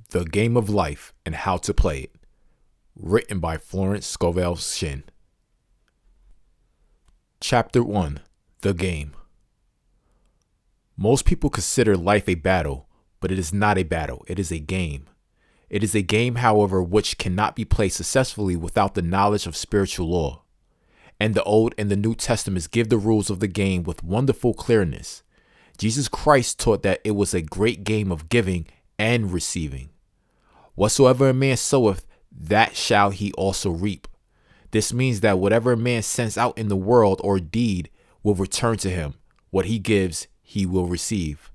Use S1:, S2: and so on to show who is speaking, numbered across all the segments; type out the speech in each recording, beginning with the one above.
S1: The Game of Life and How to Play It. Written by Florence Scovel Shinn. Chapter 1. The Game. Most people consider life a battle, but it is not a battle, it is a game. It is a game, however, which cannot be played successfully without the knowledge of spiritual law. And the Old and the New Testaments give the rules of the game with wonderful clearness. Jesus Christ taught that it was a great game of giving and receiving. Whatsoever a man soweth, that shall he also reap. This means that whatever a man sends out in the world or deed will return to him. What he gives, he will receive.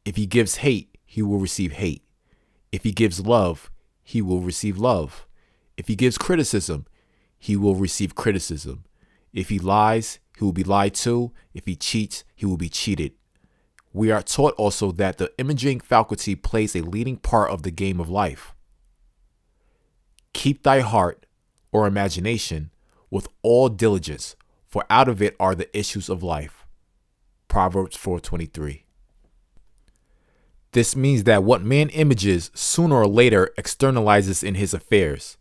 S1: If he gives hate, he will receive hate. If he gives love, he will receive love. If he gives criticism, he will receive criticism. If he lies, he will be lied to. If he cheats, he will be cheated. We are taught also that the imaging faculty plays a leading part of the game of life. Keep thy heart, or imagination, with all diligence, for out of it are the issues of life. Proverbs 4:23. This means that what man images sooner or later externalizes in his affairs.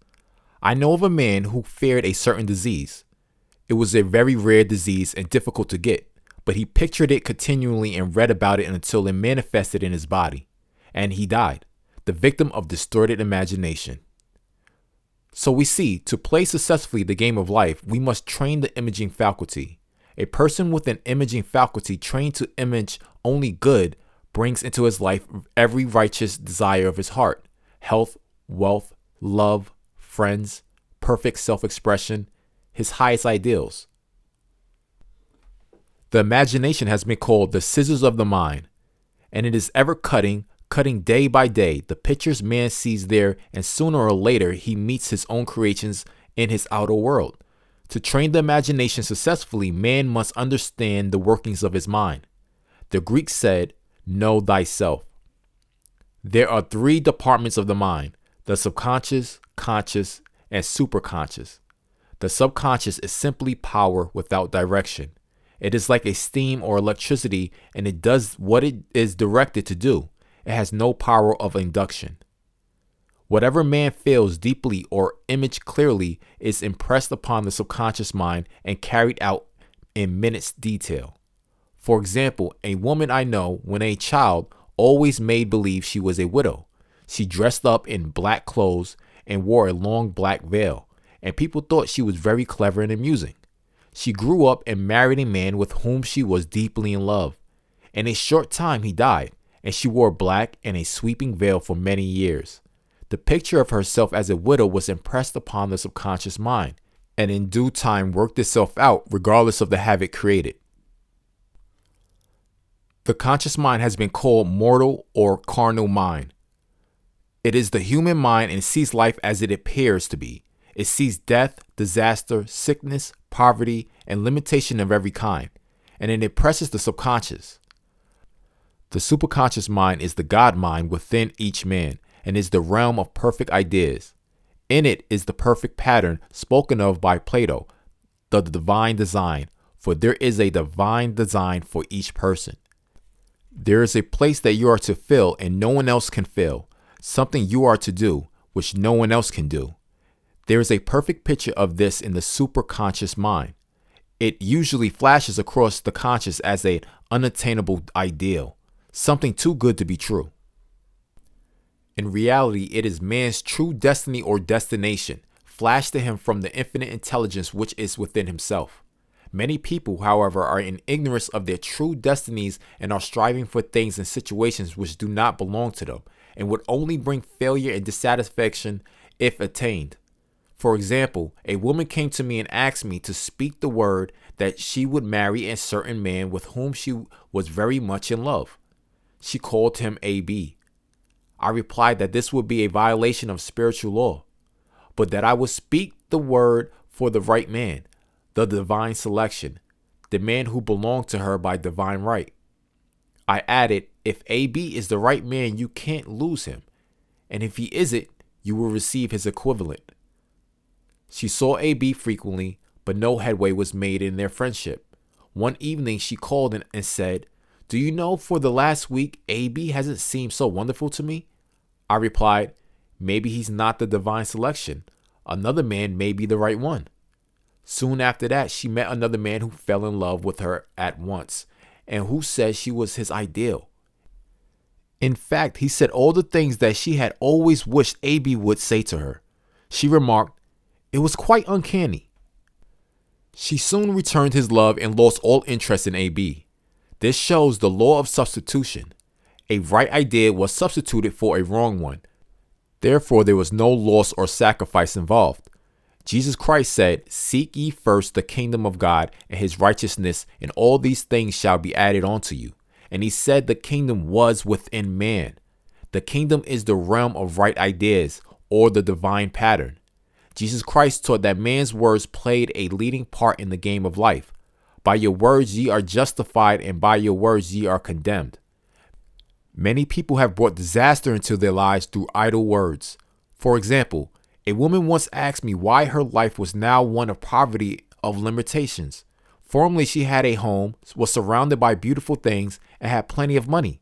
S1: I know of a man who feared a certain disease. It was a very rare disease and difficult to get, but he pictured it continually and read about it until it manifested in his body, and he died, the victim of distorted imagination. So we see, to play successfully the game of life, we must train the imaging faculty. A person with an imaging faculty trained to image only good brings into his life every righteous desire of his heart: health, wealth, love, friends, perfect self-expression, his highest ideals. The imagination has been called the scissors of the mind, and it is ever cutting day by day the pictures man sees there, and sooner or later he meets his own creations in his outer world. To train the imagination successfully, man must understand the workings of his mind. The Greeks said, "Know thyself." There are three departments of the mind: the subconscious, conscious, and superconscious. The subconscious is simply power without direction. It is like a steam or electricity, and it does what it is directed to do. It has no power of induction. Whatever man feels deeply or image clearly is impressed upon the subconscious mind and carried out in minute detail. For example, a woman I know, when a child, always made believe she was a widow. She dressed up in black clothes and wore a long black veil, and people thought she was very clever and amusing. She grew up and married a man with whom she was deeply in love. In a short time he died, and she wore black and a sweeping veil for many years. The picture of herself as a widow was impressed upon the subconscious mind, and in due time worked itself out regardless of the havoc created. The conscious mind has been called mortal or carnal mind. It is the human mind and sees life as it appears to be. It sees death, disaster, sickness, poverty, and limitation of every kind, and it impresses the subconscious. The superconscious mind is the God mind within each man and is the realm of perfect ideas. In it is the perfect pattern spoken of by Plato, the divine design, for there is a divine design for each person. There is a place that you are to fill and no one else can fill, something you are to do which no one else can do. There is a perfect picture of this in the superconscious mind. It usually flashes across the conscious as an unattainable ideal, something too good to be true. In reality, it is man's true destiny or destination, flashed to him from the infinite intelligence which is within himself. Many people, however, are in ignorance of their true destinies and are striving for things and situations which do not belong to them and would only bring failure and dissatisfaction if attained. For example, a woman came to me and asked me to speak the word that she would marry a certain man with whom she was very much in love. She called him AB. I replied that this would be a violation of spiritual law, but that I would speak the word for the right man, the divine selection, the man who belonged to her by divine right. I added, if AB is the right man, you can't lose him, and if he isn't, you will receive his equivalent. She saw AB frequently, but no headway was made in their friendship. One evening she called and said, "Do you know, for the last week, AB hasn't seemed so wonderful to me?" I replied, maybe he's not the divine selection. Another man may be the right one. Soon after that, she met another man who fell in love with her at once and who said she was his ideal. In fact, he said all the things that she had always wished AB would say to her. She remarked, it was quite uncanny. She soon returned his love and lost all interest in AB. This shows the law of substitution. A right idea was substituted for a wrong one. Therefore, there was no loss or sacrifice involved. Jesus Christ said, seek ye first the kingdom of God and his righteousness, and all these things shall be added unto you. And he said the kingdom was within man. The kingdom is the realm of right ideas, or the divine pattern. Jesus Christ taught that man's words played a leading part in the game of life. By your words ye are justified, and by your words ye are condemned. Many people have brought disaster into their lives through idle words. For example, a woman once asked me why her life was now one of poverty of limitations. Formerly, she had a home, was surrounded by beautiful things, and had plenty of money.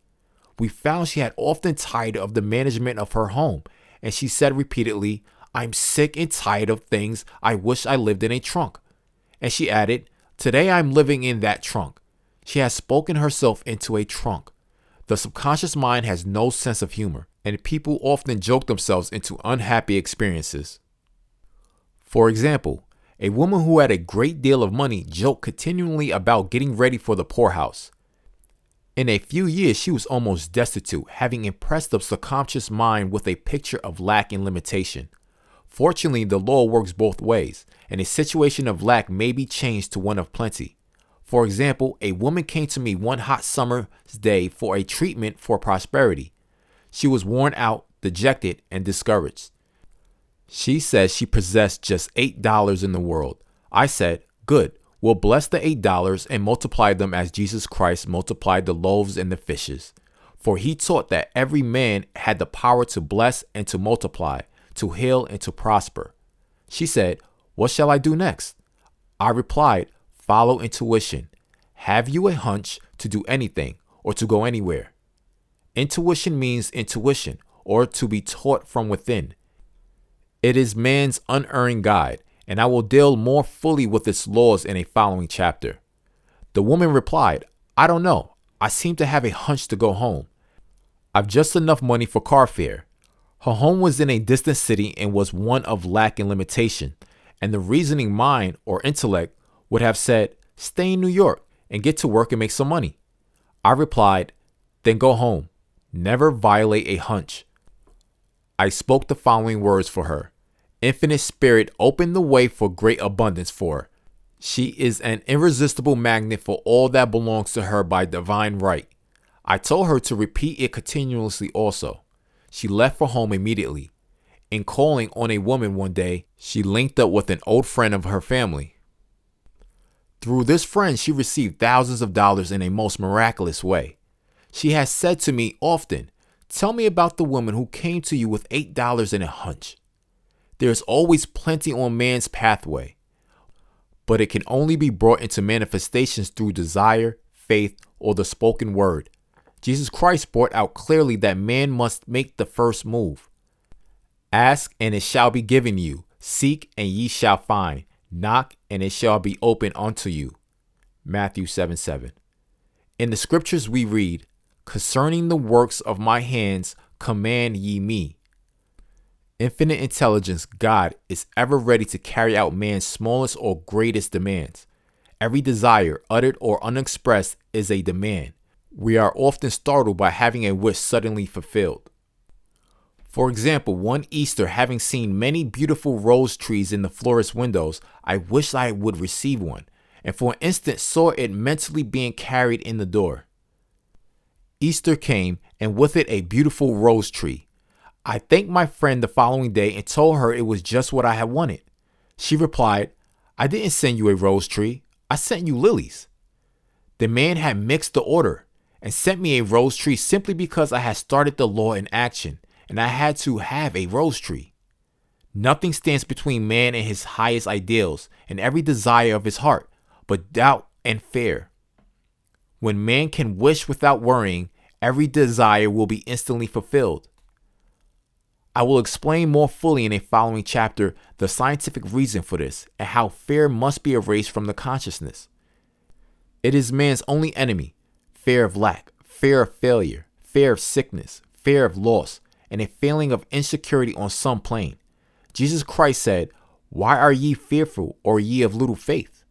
S1: We found she had often tired of the management of her home, and she said repeatedly, I'm sick and tired of things. I wish I lived in a trunk. And she added, today I'm living in that trunk. She has spoken herself into a trunk. The subconscious mind has no sense of humor, and people often joke themselves into unhappy experiences. For example, a woman who had a great deal of money joked continually about getting ready for the poorhouse. In a few years, she was almost destitute, having impressed the subconscious mind with a picture of lack and limitation. Fortunately, the law works both ways, and a situation of lack may be changed to one of plenty. For example, a woman came to me one hot summer's day for a treatment for prosperity. She was worn out, dejected, and discouraged. She said she possessed just $8 in the world. I said, good, we'll bless the $8 and multiply them as Jesus Christ multiplied the loaves and the fishes. For he taught that every man had the power to bless and to multiply, to heal and to prosper. She said, what shall I do next? I replied, follow intuition. Have you a hunch to do anything or to go anywhere? Intuition means intuition, or to be taught from within. It is man's unerring guide, and I will deal more fully with its laws in a following chapter. The woman replied, I don't know. I seem to have a hunch to go home. I've just enough money for car fare. Her home was in a distant city and was one of lack and limitation, and the reasoning mind or intellect would have said, stay in New York and get to work and make some money. I replied, then go home. Never violate a hunch. I spoke the following words for her. Infinite Spirit opened the way for great abundance for her. She is an irresistible magnet for all that belongs to her by divine right. I told her to repeat it continuously also. She left for home immediately. In calling on a woman one day, she linked up with an old friend of her family. Through this friend, she received thousands of dollars in a most miraculous way. She has said to me often, tell me about the woman who came to you with $8 in a hunch. There is always plenty on man's pathway, but it can only be brought into manifestations through desire, faith, or the spoken word. Jesus Christ brought out clearly that man must make the first move. Ask and it shall be given you. Seek and ye shall find. Knock and it shall be opened unto you. Matthew 7:7. In the scriptures we read, concerning the works of my hands, command ye me. Infinite intelligence, God, is ever ready to carry out man's smallest or greatest demands. Every desire, uttered or unexpressed, is a demand. We are often startled by having a wish suddenly fulfilled. For example, one Easter, having seen many beautiful rose trees in the florist's windows, I wished I would receive one, and for an instant saw it mentally being carried in the door. Easter came, and with it a beautiful rose tree. I thanked my friend the following day and told her it was just what I had wanted. She replied, I didn't send you a rose tree. I sent you lilies. The man had mixed the order and sent me a rose tree simply because I had started the law in action and I had to have a rose tree. Nothing stands between man and his highest ideals and every desire of his heart, but doubt and fear. When man can wish without worrying, every desire will be instantly fulfilled. I will explain more fully in a following chapter the scientific reason for this and how fear must be erased from the consciousness. It is man's only enemy: fear of lack, fear of failure, fear of sickness, fear of loss, and a feeling of insecurity on some plane. Jesus Christ said, "Why are ye fearful, or ye of little faith?"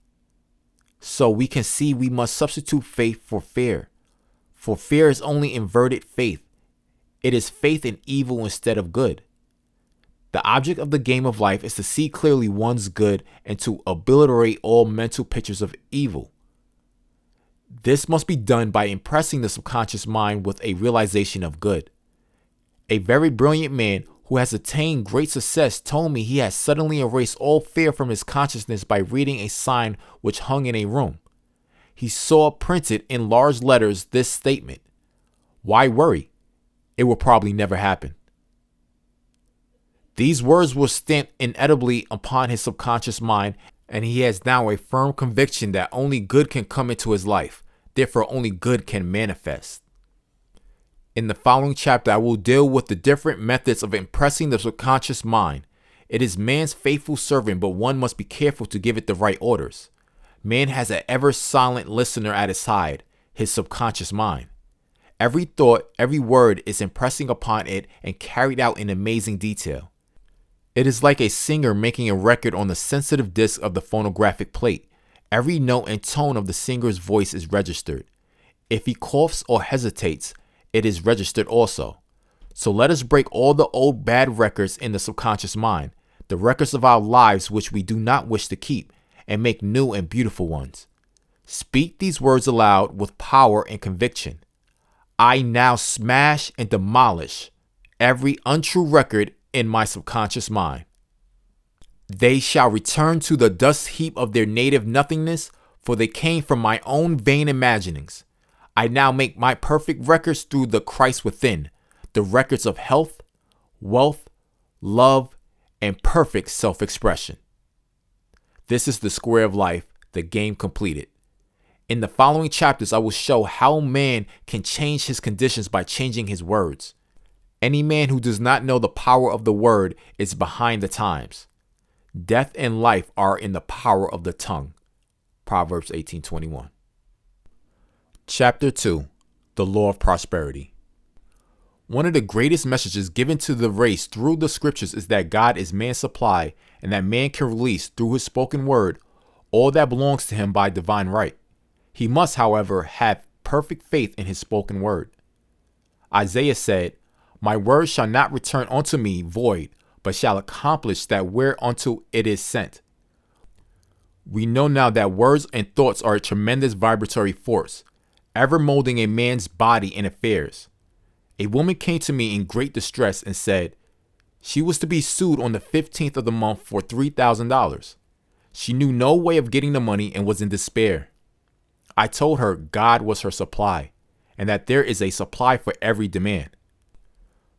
S1: So we can see we must substitute faith for fear. For fear is only inverted faith. It is faith in evil instead of good. The object of the game of life is to see clearly one's good and to obliterate all mental pictures of evil. This must be done by impressing the subconscious mind with a realization of good. A very brilliant man who has attained great success told me he has suddenly erased all fear from his consciousness by reading a sign which hung in a room. He saw printed in large letters this statement: "Why worry? It will probably never happen." These words were stamped indelibly upon his subconscious mind, and he has now a firm conviction that only good can come into his life. Therefore, only good can manifest. In the following chapter, I will deal with the different methods of impressing the subconscious mind. It is man's faithful servant, but one must be careful to give it the right orders. Man has an ever silent listener at his side, his subconscious mind. Every thought, every word is impressing upon it and carried out in amazing detail. It is like a singer making a record on the sensitive disc of the phonographic plate. Every note and tone of the singer's voice is registered. If he coughs or hesitates, it is registered also. So let us break all the old bad records in the subconscious mind, the records of our lives which we do not wish to keep, and make new and beautiful ones. Speak these words aloud with power and conviction. I now smash and demolish every untrue record in my subconscious mind. They shall return to the dust heap of their native nothingness, for they came from my own vain imaginings. I now make my perfect records through the Christ within, the records of health, wealth, love, and perfect self-expression. This is the square of life, the game completed. In the following chapters, I will show how man can change his conditions by changing his words. Any man who does not know the power of the word is behind the times. Death and life are in the power of the tongue. Proverbs 18:21. Chapter 2. The Law of Prosperity. One of the greatest messages given to the race through the scriptures is that God is man's supply and that man can release through his spoken word all that belongs to him by divine right. He must, however, have perfect faith in his spoken word. Isaiah said, "My word shall not return unto me void, but shall accomplish that whereunto it is sent." We know now that words and thoughts are a tremendous vibratory force, ever molding a man's body and affairs. A woman came to me in great distress and said she was to be sued on the 15th of the month for $3,000. She knew no way of getting the money and was in despair. I told her God was her supply and that there is a supply for every demand.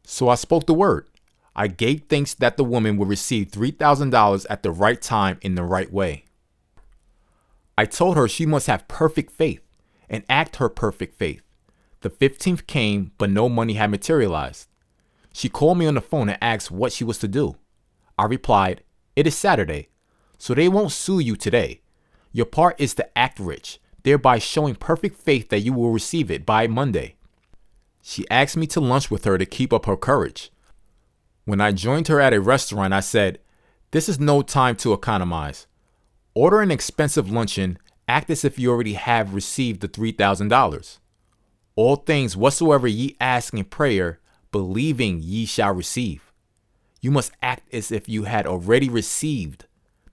S1: So I spoke the word. I gave thanks that the woman would receive $3,000 at the right time in the right way. I told her she must have perfect faith and act her perfect faith. The 15th came, but no money had materialized. She called me on the phone and asked what she was to do. I replied, "It is Saturday, so they won't sue you today. Your part is to act rich, thereby showing perfect faith that you will receive it by Monday." She asked me to lunch with her to keep up her courage. When I joined her at a restaurant, I said, "This is no time to economize. Order an expensive luncheon, act as if you already have received the $3,000. All things whatsoever ye ask in prayer, believing ye shall receive." You must act as if you had already received.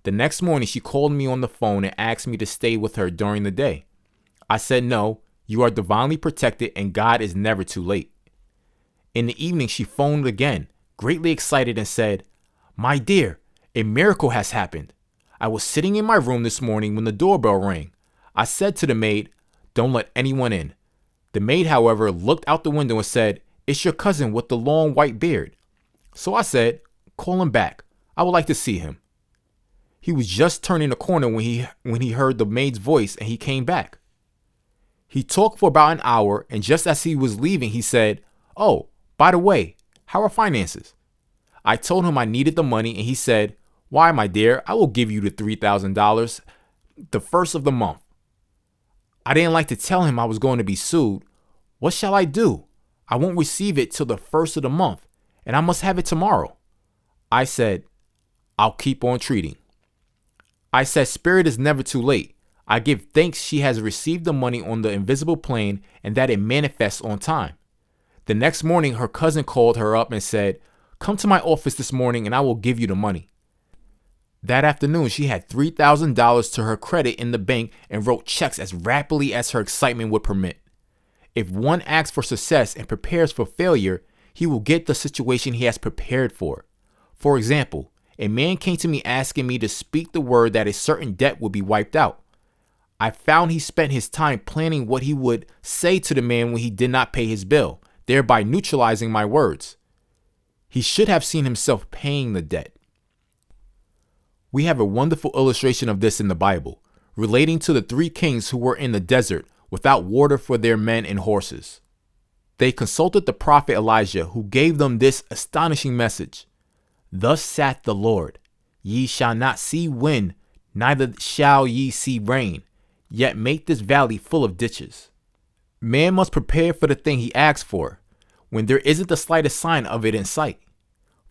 S1: The next morning, she called me on the phone and asked me to stay with her during the day. I said, "No, you are divinely protected and God is never too late." In the evening, she phoned again, greatly excited, and said, "My dear, a miracle has happened. I was sitting in my room this morning when the doorbell rang. I said to the maid, 'Don't let anyone in.' The maid, however, looked out the window and said, 'It's your cousin with the long white beard.' So I said, 'Call him back. I would like to see him.' He was just turning the corner when he heard the maid's voice, and he came back. He talked for about an hour, and just as he was leaving, he said, 'Oh, by the way, how are finances?' I told him I needed the money, and he said, "Why, my dear, I will give you the $3,000 the first of the month." I didn't like to tell him I was going to be sued. What shall I do? I won't receive it till the first of the month, and I must have it tomorrow. I said, "I'll keep on treating." I said, "Spirit is never too late. I give thanks she has received the money on the invisible plane and that it manifests on time." The next morning, her cousin called her up and said, "Come to my office this morning and I will give you the money." That afternoon, she had $3,000 to her credit in the bank and wrote checks as rapidly as her excitement would permit. If one acts for success and prepares for failure, he will get the situation he has prepared for. For example, a man came to me asking me to speak the word that a certain debt would be wiped out. I found he spent his time planning what he would say to the man when he did not pay his bill, thereby neutralizing my words. He should have seen himself paying the debt. We have a wonderful illustration of this in the Bible, relating to the 3 kings who were in the desert without water for their men and horses. They consulted the prophet Elijah, who gave them this astonishing message. "Thus saith the Lord, ye shall not see wind, neither shall ye see rain, yet make this valley full of ditches." Man must prepare for the thing he asks for, when there isn't the slightest sign of it in sight.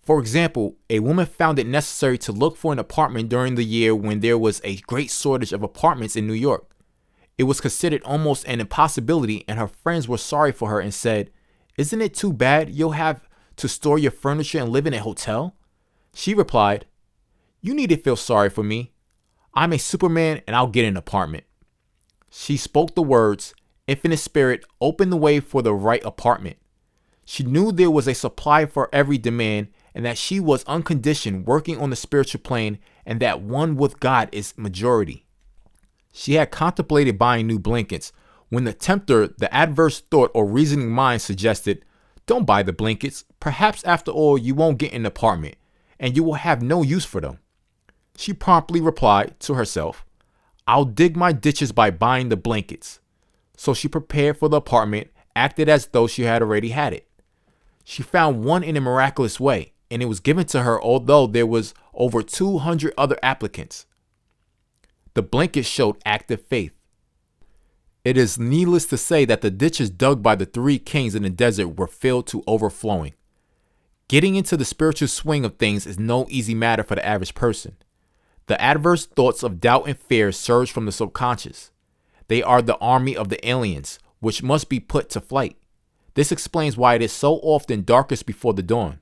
S1: For example, a woman found it necessary to look for an apartment during the year when there was a great shortage of apartments in New York. It was considered almost an impossibility, and her friends were sorry for her and said, "Isn't it too bad you'll have to store your furniture and live in a hotel?" She replied, "You need to feel sorry for me. I'm a Superman and I'll get an apartment." She spoke the words, Infinite Spirit opened the way for the right apartment. She knew there was a supply for every demand, and that she was unconditioned working on the spiritual plane, and that one with God is majority. She had contemplated buying new blankets when the tempter, the adverse thought or reasoning mind, suggested, "Don't buy the blankets. Perhaps after all you won't get an apartment, and you will have no use for them." She promptly replied to herself, "I'll dig my ditches by buying the blankets." So she prepared for the apartment, acted as though she had already had it. She found one in a miraculous way, and it was given to her although there was over 200 other applicants. The blanket showed active faith. It is needless to say that the ditches dug by the 3 kings in the desert were filled to overflowing. Getting into the spiritual swing of things is no easy matter for the average person. The adverse thoughts of doubt and fear surge from the subconscious. They are the army of the aliens, which must be put to flight. This explains why it is so often darkest before the dawn.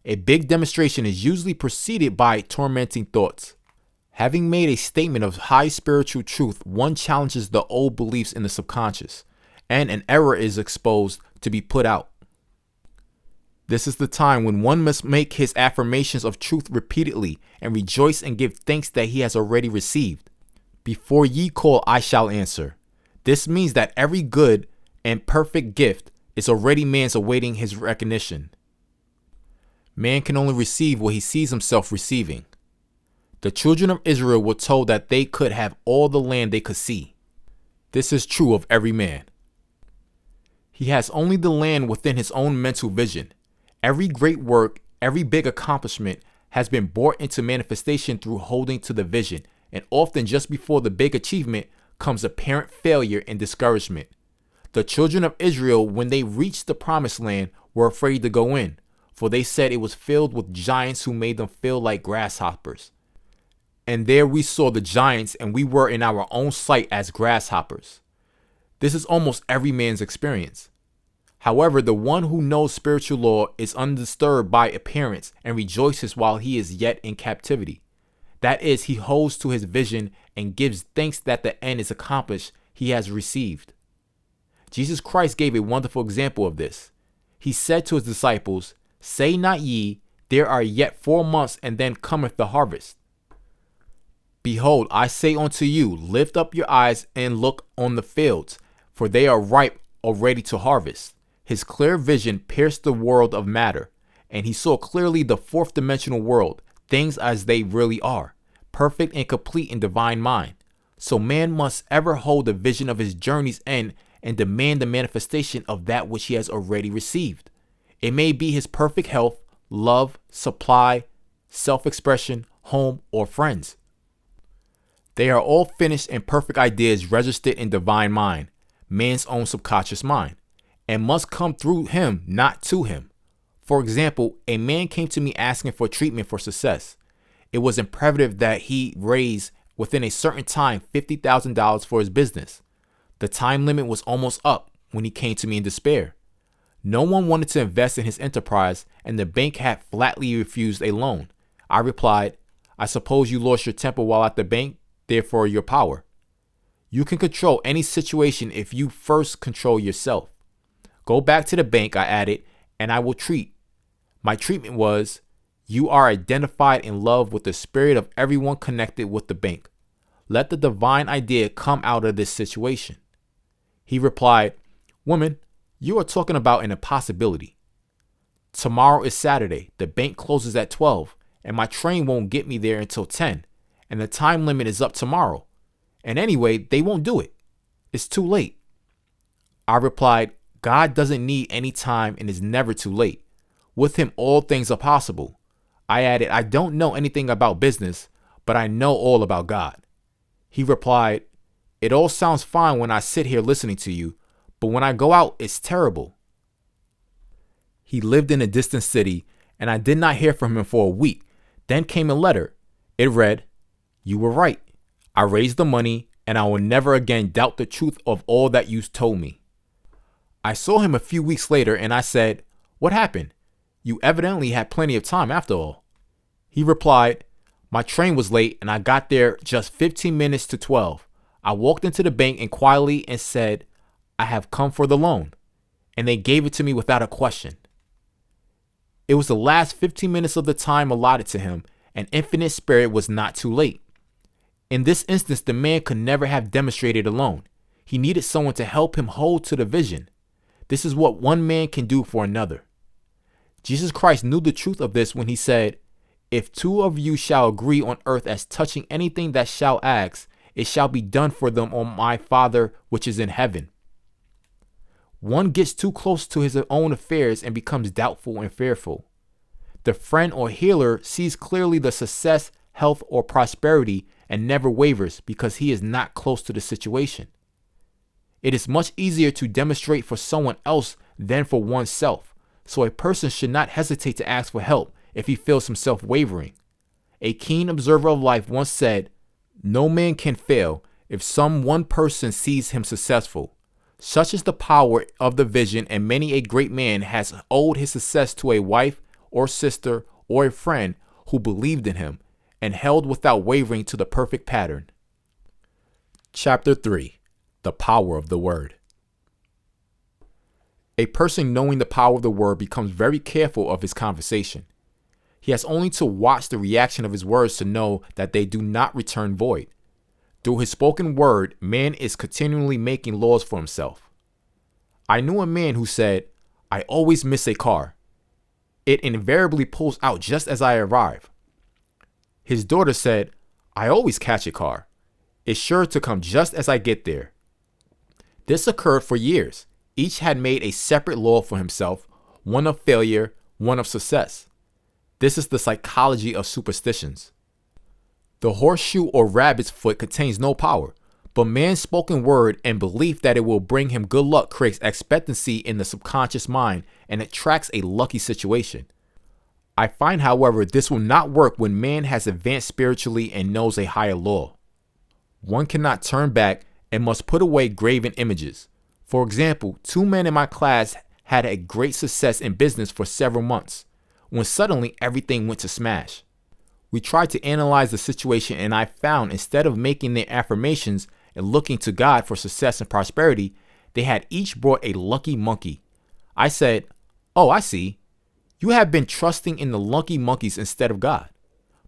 S1: A big demonstration is usually preceded by tormenting thoughts. Having made a statement of high spiritual truth, one challenges the old beliefs in the subconscious, and an error is exposed to be put out. This is the time when one must make his affirmations of truth repeatedly and rejoice and give thanks that he has already received. "Before ye call, I shall answer." This means that every good and perfect gift is already man's awaiting his recognition. Man can only receive what he sees himself receiving. The children of Israel were told that they could have all the land they could see. This is true of every man. He has only the land within his own mental vision. Every great work, every big accomplishment has been brought into manifestation through holding to the vision, and often just before the big achievement comes apparent failure and discouragement. The children of Israel, when they reached the promised land, were afraid to go in, for they said it was filled with giants who made them feel like grasshoppers. And there we saw the giants, and we were in our own sight as grasshoppers. This is almost every man's experience. However, the one who knows spiritual law is undisturbed by appearance and rejoices while he is yet in captivity. That is, he holds to his vision and gives thanks that the end is accomplished he has received. Jesus Christ gave a wonderful example of this. He said to his disciples, "Say not ye, there are yet 4 months, and then cometh the harvest. Behold, I say unto you, lift up your eyes and look on the fields, for they are ripe already to harvest." His clear vision pierced the world of matter, and he saw clearly the 4th dimensional world, things as they really are, perfect and complete in divine mind. So man must ever hold the vision of his journey's end and demand the manifestation of that which he has already received. It may be his perfect health, love, supply, self-expression, home, or friends. They are all finished and perfect ideas registered in divine mind, man's own subconscious mind, and must come through him, not to him. For example, a man came to me asking for treatment for success. It was imperative that he raise within a certain time $50,000 for his business. The time limit was almost up when he came to me in despair. No one wanted to invest in his enterprise, and the bank had flatly refused a loan. I replied, I suppose you lost your temper while at the bank, therefore your power. You can control any situation if you first control yourself. Go back to the bank, I added, and I will treat. My treatment was, you are identified in love with the spirit of everyone connected with the bank. Let the divine idea come out of this situation. He replied, woman, you are talking about an impossibility. Tomorrow is Saturday. The bank closes at 12, and my train won't get me there until 10, and the time limit is up tomorrow. And anyway, they won't do it. It's too late. I replied, God doesn't need any time and is never too late. With him, all things are possible. I added, I don't know anything about business, but I know all about God. He replied, it all sounds fine when I sit here listening to you, but when I go out, it's terrible. He lived in a distant city, and I did not hear from him for a week. Then came a letter. It read, you were right. I raised the money, and I will never again doubt the truth of all that you told me. I saw him a few weeks later, and I said, what happened? You evidently had plenty of time after all. He replied, my train was late, and I got there just 15 minutes to 12. I walked into the bank and quietly and said, I have come for the loan. And they gave it to me without a question. It was the last 15 minutes of the time allotted to him, and infinite spirit was not too late. In this instance, the man could never have demonstrated alone. He needed someone to help him hold to the vision. This is what one man can do for another. Jesus Christ knew the truth of this when he said, if two of you shall agree on earth as touching anything that shall ask, it shall be done for them on my Father which is in heaven. One gets too close to his own affairs and becomes doubtful and fearful. The friend or healer sees clearly the success, health, or prosperity and never wavers because he is not close to the situation. It is much easier to demonstrate for someone else than for oneself, so a person should not hesitate to ask for help if he feels himself wavering. A keen observer of life once said, no man can fail if some one person sees him successful. Such is the power of the vision, and many a great man has owed his success to a wife or sister or a friend who believed in him and held without wavering to the perfect pattern. Chapter 3. The Power of the Word. A person knowing the power of the word becomes very careful of his conversation. He has only to watch the reaction of his words to know that they do not return void. Through his spoken word, man is continually making laws for himself. I knew a man who said, I always miss a car. It invariably pulls out just as I arrive. His daughter said, I always catch a car. It's sure to come just as I get there. This occurred for years. Each had made a separate law for himself, one of failure, one of success. This is the psychology of superstitions. The horseshoe or rabbit's foot contains no power, but man's spoken word and belief that it will bring him good luck creates expectancy in the subconscious mind and attracts a lucky situation. I find, however, this will not work when man has advanced spiritually and knows a higher law. One cannot turn back and must put away graven images. For example, 2 men in my class had a great success in business for several months, when suddenly everything went to smash. We tried to analyze the situation, and I found instead of making their affirmations and looking to God for success and prosperity, they had each brought a lucky monkey. I said, oh, I see. You have been trusting in the lucky monkeys instead of God.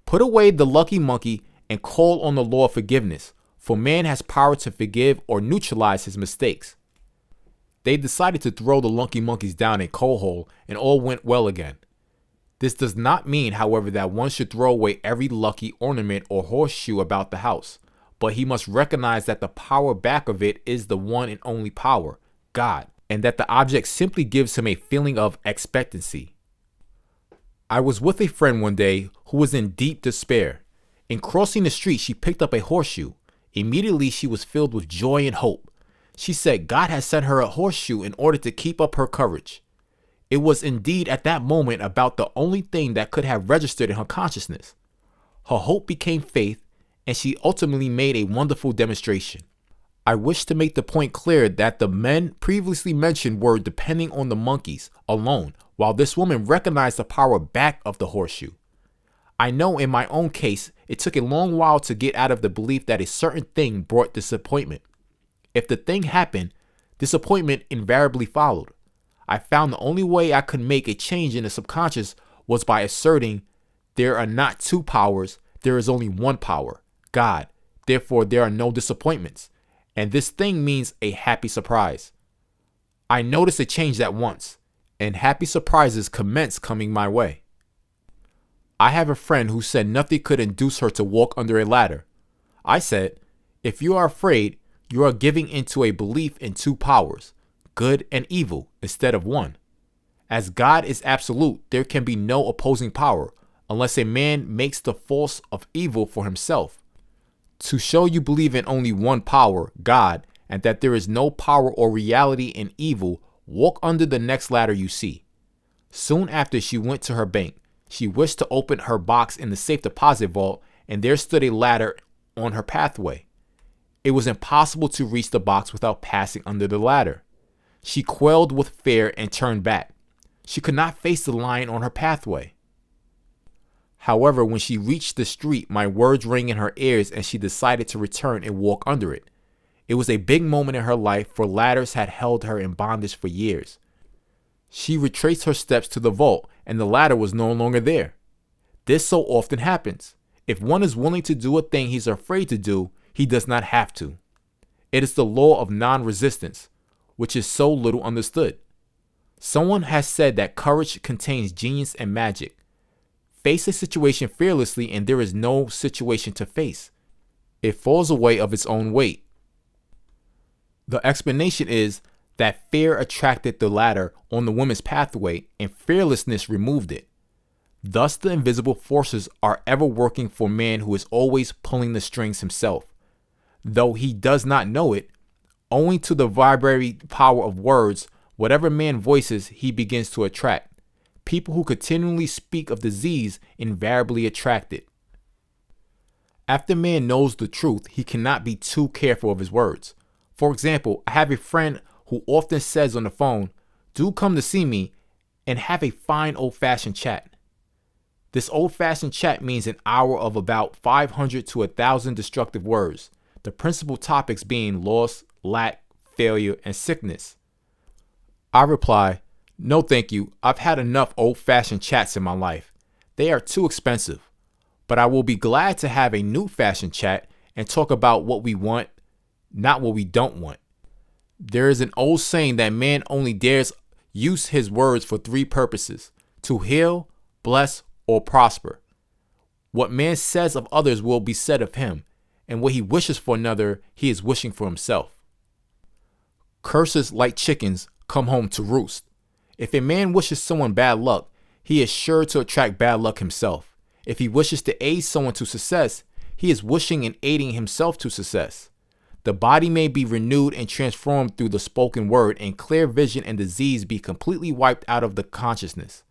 S1: Put away the lucky monkey and call on the law of forgiveness, for man has power to forgive or neutralize his mistakes. They decided to throw the lucky monkeys down a coal hole, and all went well again. This does not mean, however, that one should throw away every lucky ornament or horseshoe about the house, but he must recognize that the power back of it is the one and only power, God, and that the object simply gives him a feeling of expectancy. I was with a friend one day who was in deep despair. In crossing the street, she picked up a horseshoe. Immediately, she was filled with joy and hope. She said God had sent her a horseshoe in order to keep up her courage. It was indeed at that moment about the only thing that could have registered in her consciousness. Her hope became faith, and she ultimately made a wonderful demonstration. I wish to make the point clear that the men previously mentioned were depending on the monkeys alone, while this woman recognized the power back of the horseshoe. I know in my own case, it took a long while to get out of the belief that a certain thing brought disappointment. If the thing happened, disappointment invariably followed. I found the only way I could make a change in the subconscious was by asserting there are not two powers, there is only one power, God. Therefore, there are no disappointments. And this thing means a happy surprise. I noticed a change at once, and happy surprises commenced coming my way. I have a friend who said nothing could induce her to walk under a ladder. I said, if you are afraid, you are giving into a belief in two powers, good and evil, instead of one. As God is absolute, there can be no opposing power, unless a man makes the force of evil for himself. To show you believe in only one power, God, and that there is no power or reality in evil, walk under the next ladder you see. Soon after she went to her bank, she wished to open her box in the safe deposit vault, and there stood a ladder on her pathway. It was impossible to reach the box without passing under the ladder. She quailed with fear and turned back. She could not face the lion on her pathway. However, when she reached the street, my words rang in her ears and she decided to return and walk under it. It was a big moment in her life, for ladders had held her in bondage for years. She retraced her steps to the vault, and the ladder was no longer there. This so often happens. If one is willing to do a thing he's afraid to do, he does not have to. It is the law of non-resistance, which is so little understood. Someone has said that courage contains genius and magic. Face a situation fearlessly and there is no situation to face. It falls away of its own weight. The explanation is that fear attracted the ladder on the woman's pathway and fearlessness removed it. Thus, the invisible forces are ever working for man who is always pulling the strings himself. Though he does not know it, owing to the vibratory power of words, whatever man voices, he begins to attract. People who continually speak of disease invariably attract it. After man knows the truth, he cannot be too careful of his words. For example, I have a friend who often says on the phone, "Do come to see me and have a fine old-fashioned chat." This old-fashioned chat means an hour of about 500 to 1,000 destructive words, the principal topics being loss, lack, failure, and sickness. I reply, "No thank you, I've had enough old-fashioned chats in my life. They are too expensive. But I will be glad to have a new-fashioned chat and talk about what we want, not what we don't want." There is an old saying that man only dares use his words for three purposes: to heal, bless, or prosper. What man says of others will be said of him, and what he wishes for another, he is wishing for himself. Curses, like chickens, come home to roost. If a man wishes someone bad luck, he is sure to attract bad luck himself. If he wishes to aid someone to success, he is wishing and aiding himself to success. The body may be renewed and transformed through the spoken word, and clear vision and disease be completely wiped out of the consciousness.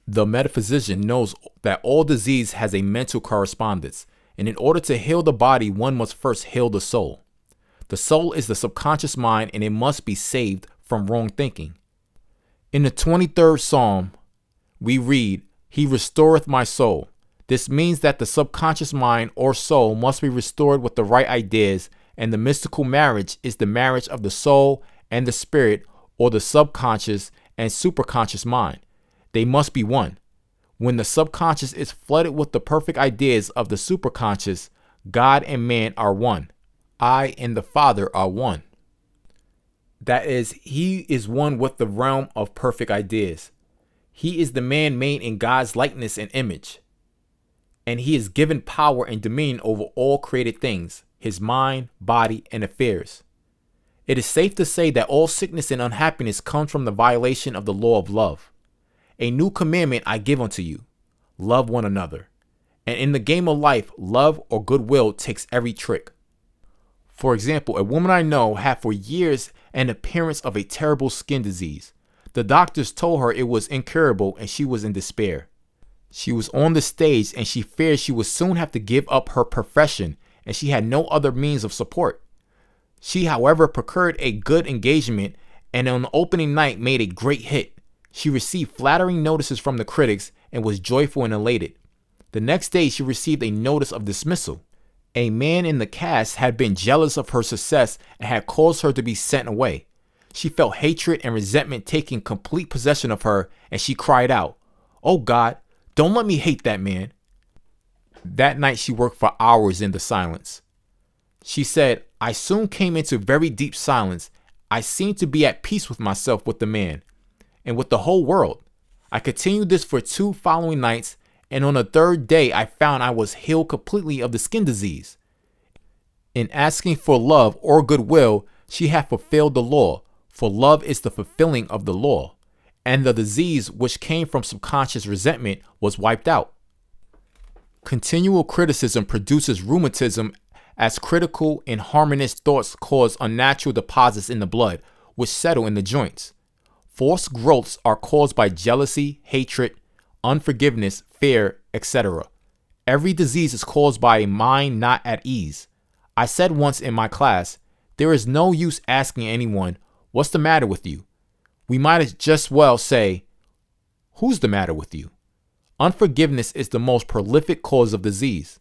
S1: The metaphysician knows that all disease has a mental correspondence, and in order to heal the body, one must first heal the soul. The soul is the subconscious mind, and it must be saved from wrong thinking. In the 23rd Psalm, we read, "He restoreth my soul." This means that the subconscious mind or soul must be restored with the right ideas, and the mystical marriage is the marriage of the soul and the spirit, or the subconscious and superconscious mind. They must be one. When the subconscious is flooded with the perfect ideas of the superconscious, God and man are one. I and the Father are one. That is, he is one with the realm of perfect ideas. He is the man made in God's likeness and image, and he is given power and dominion over all created things, his mind, body, and affairs. It is safe to say that all sickness and unhappiness comes from the violation of the law of love. A new commandment I give unto you, love one another. And in the game of life, love or goodwill takes every trick. For example, a woman I know had for years an appearance of a terrible skin disease. The doctors told her it was incurable and she was in despair. She was on the stage and she feared she would soon have to give up her profession and she had no other means of support. She, however, procured a good engagement and on the opening night made a great hit. She received flattering notices from the critics and was joyful and elated. The next day she received a notice of dismissal. A man in the cast had been jealous of her success and had caused her to be sent away. She felt hatred and resentment taking complete possession of her and she cried out, "Oh God, don't let me hate that man." That night she worked for hours in the silence. She said, "I soon came into very deep silence. I seemed to be at peace with myself, with the man, and with the whole world. I continued this for 2 following nights, and on the 3rd day I found I was healed completely of the skin disease." In asking for love or goodwill, she had fulfilled the law, for love is the fulfilling of the law, and the disease which came from subconscious resentment was wiped out. Continual criticism produces rheumatism, as critical, inharmonious thoughts cause unnatural deposits in the blood, which settle in the joints. False growths are caused by jealousy, hatred, unforgiveness, fear, etc. Every disease is caused by a mind not at ease. I said once in my class, there is no use asking anyone, "What's the matter with you?" We might just well say, "Who's the matter with you?" Unforgiveness is the most prolific cause of disease.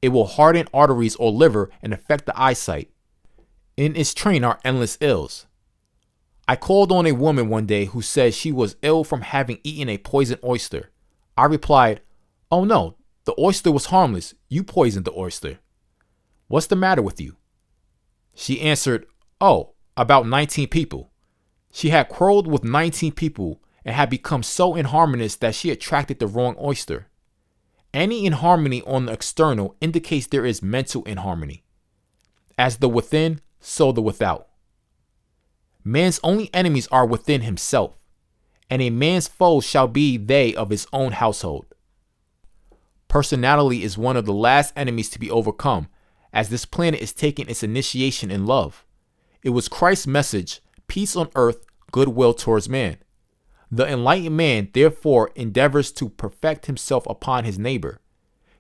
S1: It will harden arteries or liver and affect the eyesight. In its train are endless ills. I called on a woman one day who said she was ill from having eaten a poisoned oyster. I replied, "Oh no, the oyster was harmless. You poisoned the oyster. What's the matter with you?" She answered, "Oh, about 19 people." She had quarreled with 19 people and had become so inharmonious that she attracted the wrong oyster. Any inharmony on the external indicates there is mental inharmony. As the within, so the without. Man's only enemies are within himself, and a man's foes shall be they of his own household. Personality is one of the last enemies to be overcome, as this planet is taking its initiation in love. It was Christ's message, peace on earth, goodwill towards man. The enlightened man, therefore, endeavors to perfect himself upon his neighbor.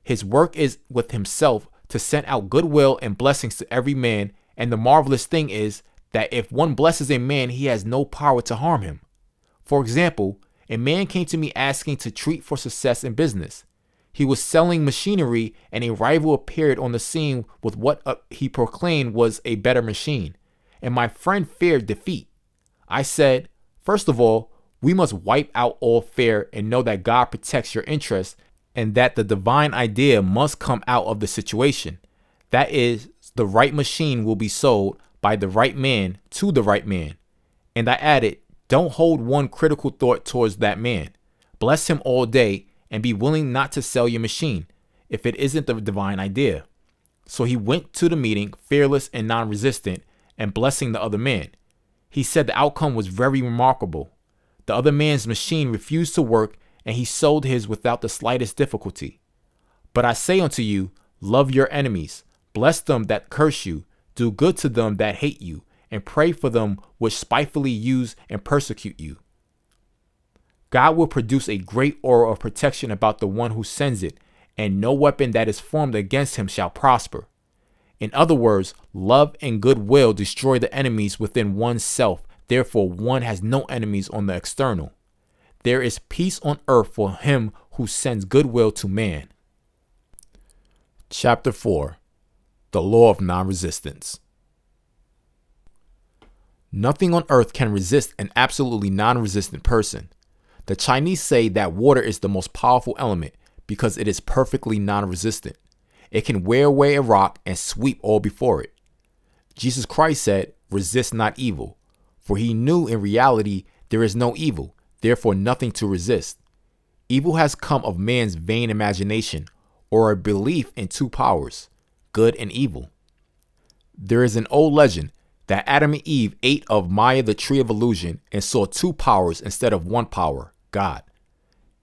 S1: His work is with himself to send out goodwill and blessings to every man, and the marvelous thing is that if one blesses a man, he has no power to harm him. For example, a man came to me asking to treat for success in business. He was selling machinery, and a rival appeared on the scene with what he proclaimed was a better machine, and my friend feared defeat. I said, "First of all, we must wipe out all fear and know that God protects your interests and that the divine idea must come out of the situation. That is, the right machine will be sold by the right man to the right man." And I added, "Don't hold one critical thought towards that man. Bless him all day and be willing not to sell your machine if it isn't the divine idea." So he went to the meeting fearless and non-resistant and blessing the other man. He said the outcome was very remarkable. The other man's machine refused to work, and he sold his without the slightest difficulty. But I say unto you, love your enemies, bless them that curse you, do good to them that hate you, and pray for them which spitefully use and persecute you. God will produce a great aura of protection about the one who sends it, and no weapon that is formed against him shall prosper. In other words, love and goodwill destroy the enemies within oneself. Therefore, one has no enemies on the external. There is peace on earth for him who sends goodwill to man. Chapter 4. The Law of Nonresistance. Nothing on earth can resist an absolutely non-resistant person. The Chinese say that water is the most powerful element because it is perfectly non-resistant. It can wear away a rock and sweep all before it. Jesus Christ said, "Resist not evil," for he knew in reality there is no evil, therefore nothing to resist. Evil has come of man's vain imagination, or a belief in 2 powers, good and evil. There is an old legend that Adam and Eve ate of Maya, the tree of illusion, and saw 2 powers instead of 1 power, God.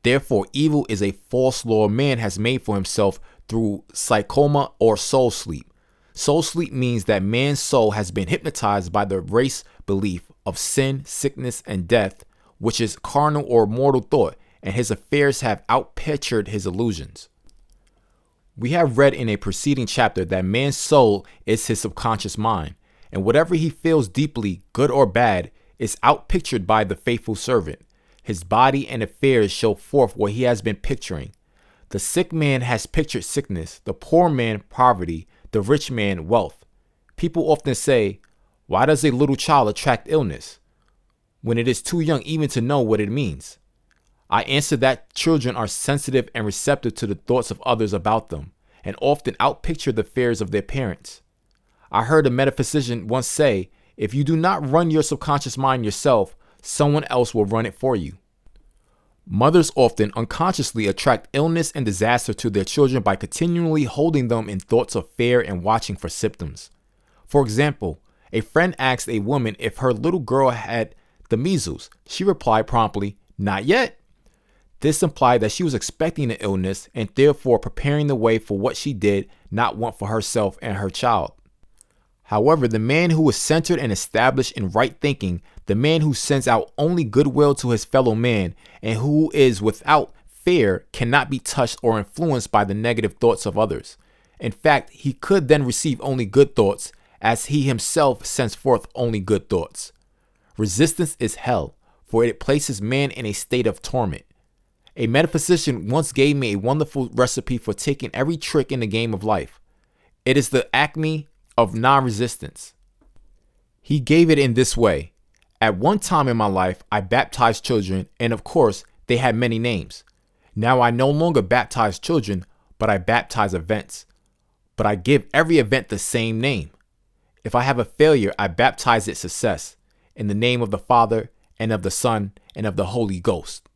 S1: Therefore, evil is a false law man has made for himself through psychoma or soul sleep. Soul sleep means that man's soul has been hypnotized by the race belief of sin, sickness, and death, which is carnal or mortal thought, and his affairs have outpictured his illusions. We have read in a preceding chapter that man's soul is his subconscious mind, and whatever he feels deeply, good or bad, is outpictured by the faithful servant. His body and affairs show forth what he has been picturing. The sick man has pictured sickness, the poor man poverty, the rich man wealth. People often say, why does a little child attract illness when it is too young even to know what it means? I answer that children are sensitive and receptive to the thoughts of others about them, and often outpicture the fears of their parents. I heard a metaphysician once say, if you do not run your subconscious mind yourself, someone else will run it for you. Mothers often unconsciously attract illness and disaster to their children by continually holding them in thoughts of fear and watching for symptoms. For example, a friend asked a woman if her little girl had the measles. She replied promptly, not yet. This implied that she was expecting an illness and therefore preparing the way for what she did not want for herself and her child. However, the man who is centered and established in right thinking, the man who sends out only goodwill to his fellow man, and who is without fear, cannot be touched or influenced by the negative thoughts of others. In fact, he could then receive only good thoughts, as he himself sends forth only good thoughts. Resistance is hell, for it places man in a state of torment. A metaphysician once gave me a wonderful recipe for taking every trick in the game of life. It is the acme of non-resistance. He gave it in this way. At one time in my life, I baptized children, and of course, they had many names. Now I no longer baptize children, but I baptize events. But I give every event the same name. If I have a failure, I baptize it success, in the name of the Father, and of the Son, and of the Holy Ghost.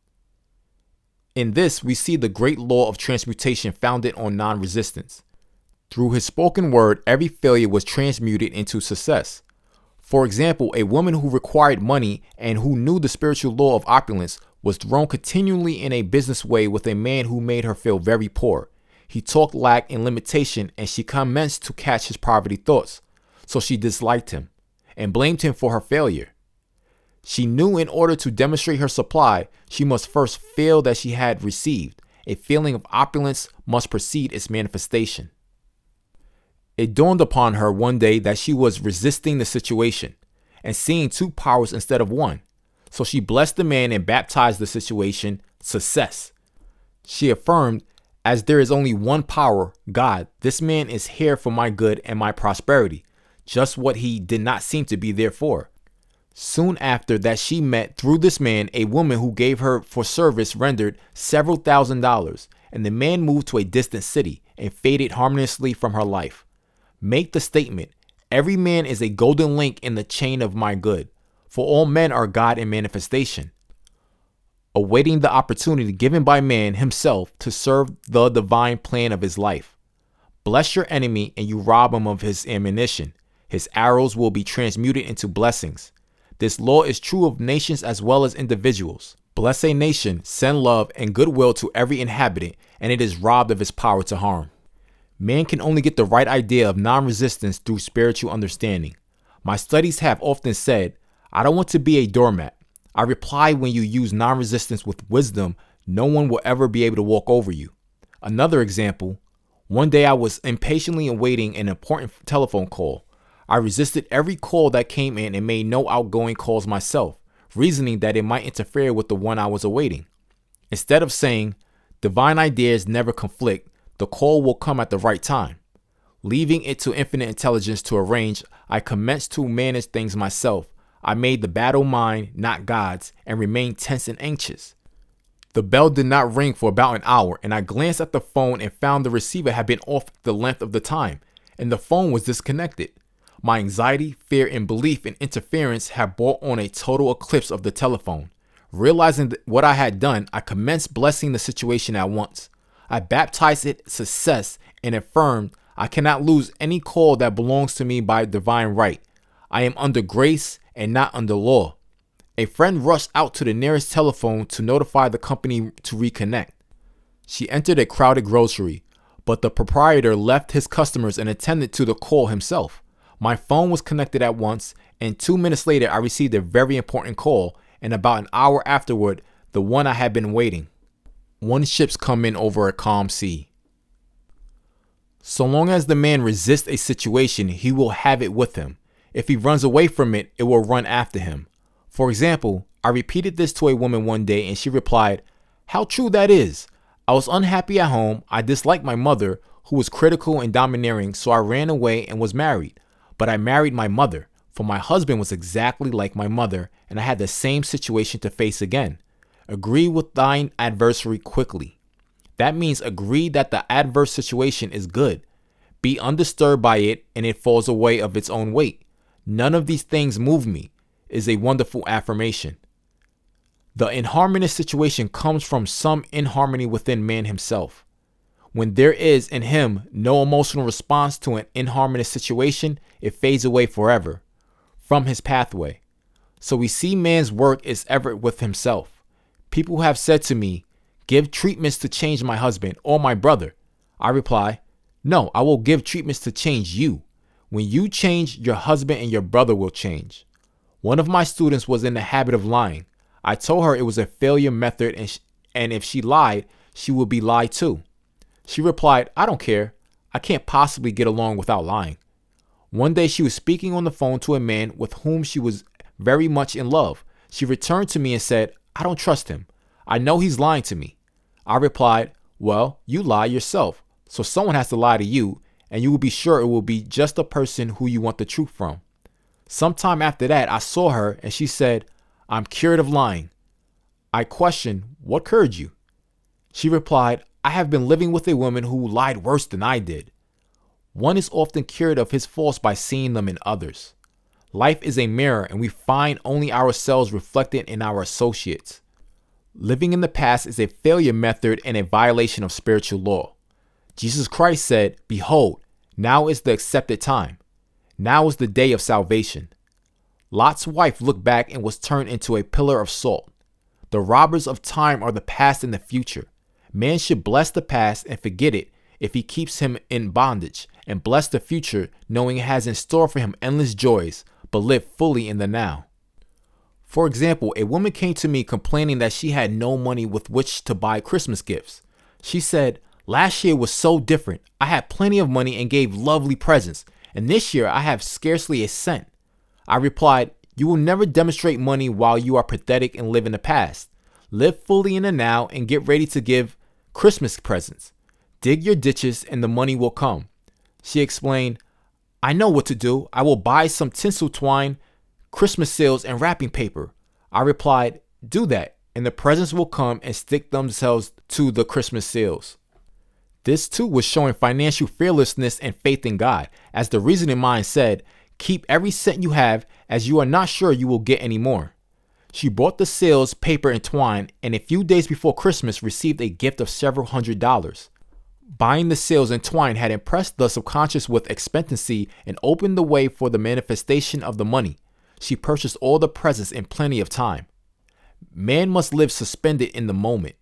S1: In this, we see the great law of transmutation founded on non-resistance. Through his spoken word, every failure was transmuted into success. For example, a woman who required money and who knew the spiritual law of opulence was thrown continually in a business way with a man who made her feel very poor. He talked lack and limitation, and she commenced to catch his poverty thoughts. So she disliked him and blamed him for her failure. She knew in order to demonstrate her supply, she must first feel that she had received. A feeling of opulence must precede its manifestation. It dawned upon her one day that she was resisting the situation and seeing two powers instead of one. So she blessed the man and baptized the situation success. She affirmed, as there is only one power, God, this man is here for my good and my prosperity, just what he did not seem to be there for. Soon after that, she met through this man a woman who gave her for service rendered several $1,000s, and the man moved to a distant city and faded harmoniously from her life. Make the statement, every man is a golden link in the chain of my good, for all men are God in manifestation, awaiting the opportunity given by man himself to serve the divine plan of his life. Bless your enemy and you rob him of his ammunition. His arrows will be transmuted into blessings. This law is true of nations as well as individuals. Bless a nation, send love and goodwill to every inhabitant, and it is robbed of its power to harm. Man can only get the right idea of non-resistance through spiritual understanding. My studies have often said, I don't want to be a doormat. I reply, when you use non-resistance with wisdom, no one will ever be able to walk over you. Another example, one day I was impatiently awaiting an important telephone call. I resisted every call that came in and made no outgoing calls myself, reasoning that it might interfere with the one I was awaiting. Instead of saying, divine ideas never conflict, the call will come at the right time. Leaving it to infinite intelligence to arrange, I commenced to manage things myself. I made the battle mine, not God's, and remained tense and anxious. The bell did not ring for about an hour, and I glanced at the phone and found the receiver had been off the length of the time, and the phone was disconnected. My anxiety, fear, and belief in interference had brought on a total eclipse of the telephone. Realizing what I had done, I commenced blessing the situation at once. I baptized it success and affirmed, I cannot lose any call that belongs to me by divine right. I am under grace and not under law. A friend rushed out to the nearest telephone to notify the company to reconnect. She entered a crowded grocery, but the proprietor left his customers and attended to the call himself. My phone was connected at once, and 2 minutes later I received a very important call, and about an hour afterward, the one I had been waiting. 1 ship's come in over a calm sea. So long as the man resists a situation, he will have it with him. If he runs away from it, it will run after him. For example, I repeated this to a woman one day and she replied, "How true that is. I was unhappy at home. I disliked my mother, who was critical and domineering, so I ran away and was married. But I married my mother, for my husband was exactly like my mother, and I had the same situation to face again. Agree with thine adversary quickly." That means agree that the adverse situation is good. Be undisturbed by it and it falls away of its own weight. None of these things move me is a wonderful affirmation. The inharmonious situation comes from some inharmony within man himself. When there is in him no emotional response to an inharmonious situation, it fades away forever from his pathway. So we see man's work is ever with himself. People have said to me, "Give treatments to change my husband or my brother." I reply, "No, I will give treatments to change you. When you change, your husband and your brother will change." One of my students was in the habit of lying. I told her it was a failure method and if she lied, she would be lied to. She replied, "I don't care. I can't possibly get along without lying." One day she was speaking on the phone to a man with whom she was very much in love. She returned to me and said, "I don't trust him. I know he's lying to me." I replied, "Well, you lie yourself, so someone has to lie to you, and you will be sure it will be just the person who you want the truth from." Sometime after that, I saw her and she said, "I'm cured of lying." I questioned, "What cured you?" She replied, "I have been living with a woman who lied worse than I did." One is often cured of his faults by seeing them in others. Life is a mirror and we find only ourselves reflected in our associates. Living in the past is a failure method and a violation of spiritual law. Jesus Christ said, "Behold, now is the accepted time. Now is the day of salvation." Lot's wife looked back and was turned into a pillar of salt. The robbers of time are the past and the future. Man should bless the past and forget it if he keeps him in bondage, and bless the future knowing it has in store for him endless joys, but live fully in the now. For example, a woman came to me complaining that she had no money with which to buy Christmas gifts. She said, "Last year was so different. I had plenty of money and gave lovely presents, and this year I have scarcely a cent." I replied, "You will never demonstrate money while you are pathetic and live in the past. Live fully in the now and get ready to give Christmas presents. Dig your ditches and the money will come." She explained, "I know what to do. I will buy some tinsel twine, Christmas seals, and wrapping paper." I replied, "Do that, and the presents will come and stick themselves to the Christmas seals." This too was showing financial fearlessness and faith in God. As the reasoning mind said, "Keep every cent you have, as you are not sure you will get any more." She bought the seals, paper, and twine, and a few days before Christmas received a gift of several $100s. Buying the seals and twine had impressed the subconscious with expectancy and opened the way for the manifestation of the money. She purchased all the presents in plenty of time. Man must live suspended in the moment.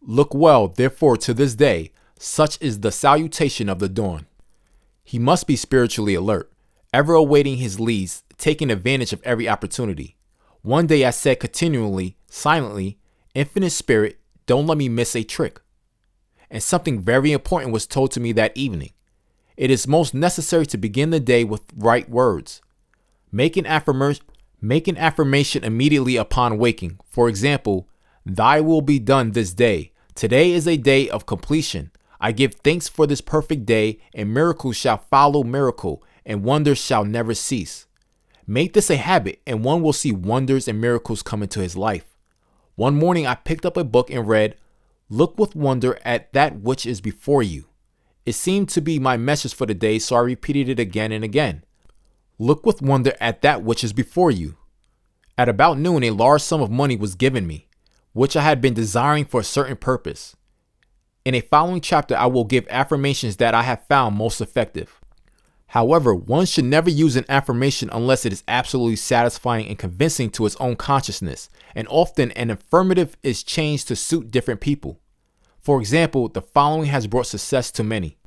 S1: Look well, therefore, to this day, such is the salutation of the dawn. He must be spiritually alert, ever awaiting his leads, taking advantage of every opportunity. One day I said continually, silently, "Infinite Spirit, don't let me miss a trick." And something very important was told to me that evening. It is most necessary to begin the day with right words. Make an affirmation immediately upon waking. For example, "Thy will be done this day. Today is a day of completion. I give thanks for this perfect day, and miracles shall follow miracle, and wonders shall never cease." Make this a habit, and one will see wonders and miracles come into his life. One morning I picked up a book and read, "Look with wonder at that which is before you." It seemed to be my message for the day, so I repeated it again and again. Look with wonder at that which is before you. At about noon, a large sum of money was given me, which I had been desiring for a certain purpose. In a following chapter, I will give affirmations that I have found most effective. However, one should never use an affirmation unless it is absolutely satisfying and convincing to its own consciousness, and often an affirmative is changed to suit different people. For example, the following has brought success to many.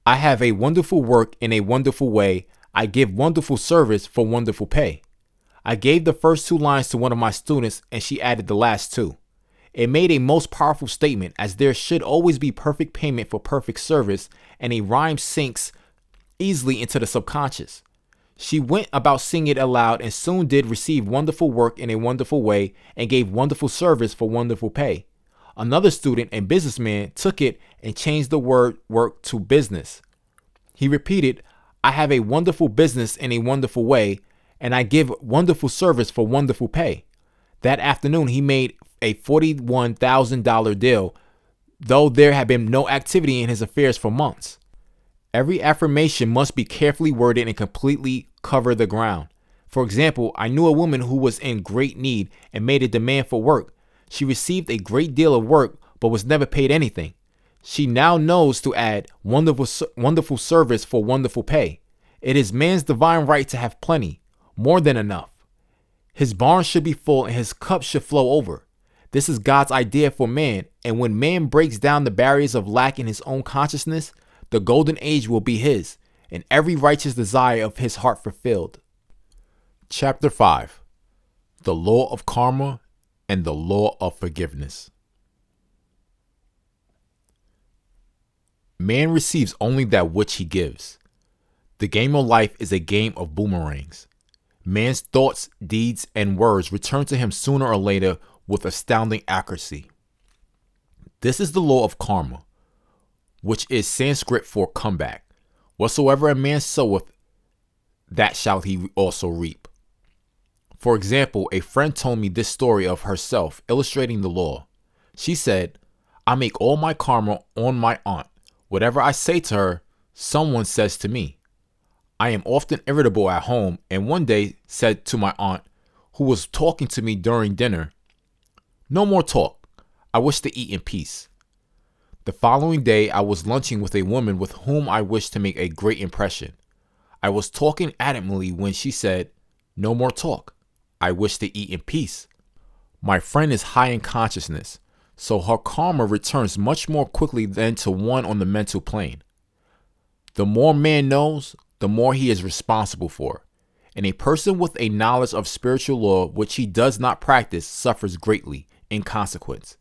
S1: I have a wonderful work in a wonderful way. I give wonderful service for wonderful pay. I gave the first two lines to one of my students and she added the last two. It made a most powerful statement, as there should always be perfect payment for perfect service, and a rhyme sinks easily into the subconscious. She went about singing it aloud and soon did receive wonderful work in a wonderful way and gave wonderful service for wonderful pay. Another student and businessman took it and changed the word work to business. He repeated, I have a wonderful business in a wonderful way, and I give wonderful service for wonderful pay. That afternoon, he made a $41,000 deal, though there had been no activity in his affairs for months. Every affirmation must be carefully worded and completely cover the ground. For example, I knew a woman who was in great need and made a demand for work. She received a great deal of work, but was never paid anything. She now knows to add wonderful service for wonderful pay. It is man's divine right to have plenty, more than enough. His barn should be full and his cup should flow over. This is God's idea for man, and when man breaks down the barriers of lack in his own consciousness, the golden age will be his, and every righteous desire of his heart fulfilled. Chapter 5. The Law of Karma and the Law of Forgiveness. Man receives only that which he gives. The game of life is a game of boomerangs. Man's thoughts, deeds, and words return to him sooner or later with astounding accuracy. This is the law of karma, which is Sanskrit for comeback. Whatsoever a man soweth, that shall he also reap. For example, a friend told me this story of herself, illustrating the law. She said, I make all my karma on my aunt. Whatever I say to her, someone says to me. I am often irritable at home, and one day said to my aunt, who was talking to me during dinner, no more talk. I wish to eat in peace. The following day, I was lunching with a woman with whom I wished to make a great impression. I was talking adamantly when she said, no more talk. I wish to eat in peace. My friend is high in consciousness, so her karma returns much more quickly than to one on the mental plane. The more man knows, the more he is responsible for. And a person with a knowledge of spiritual law which he does not practice suffers greatly in consequence.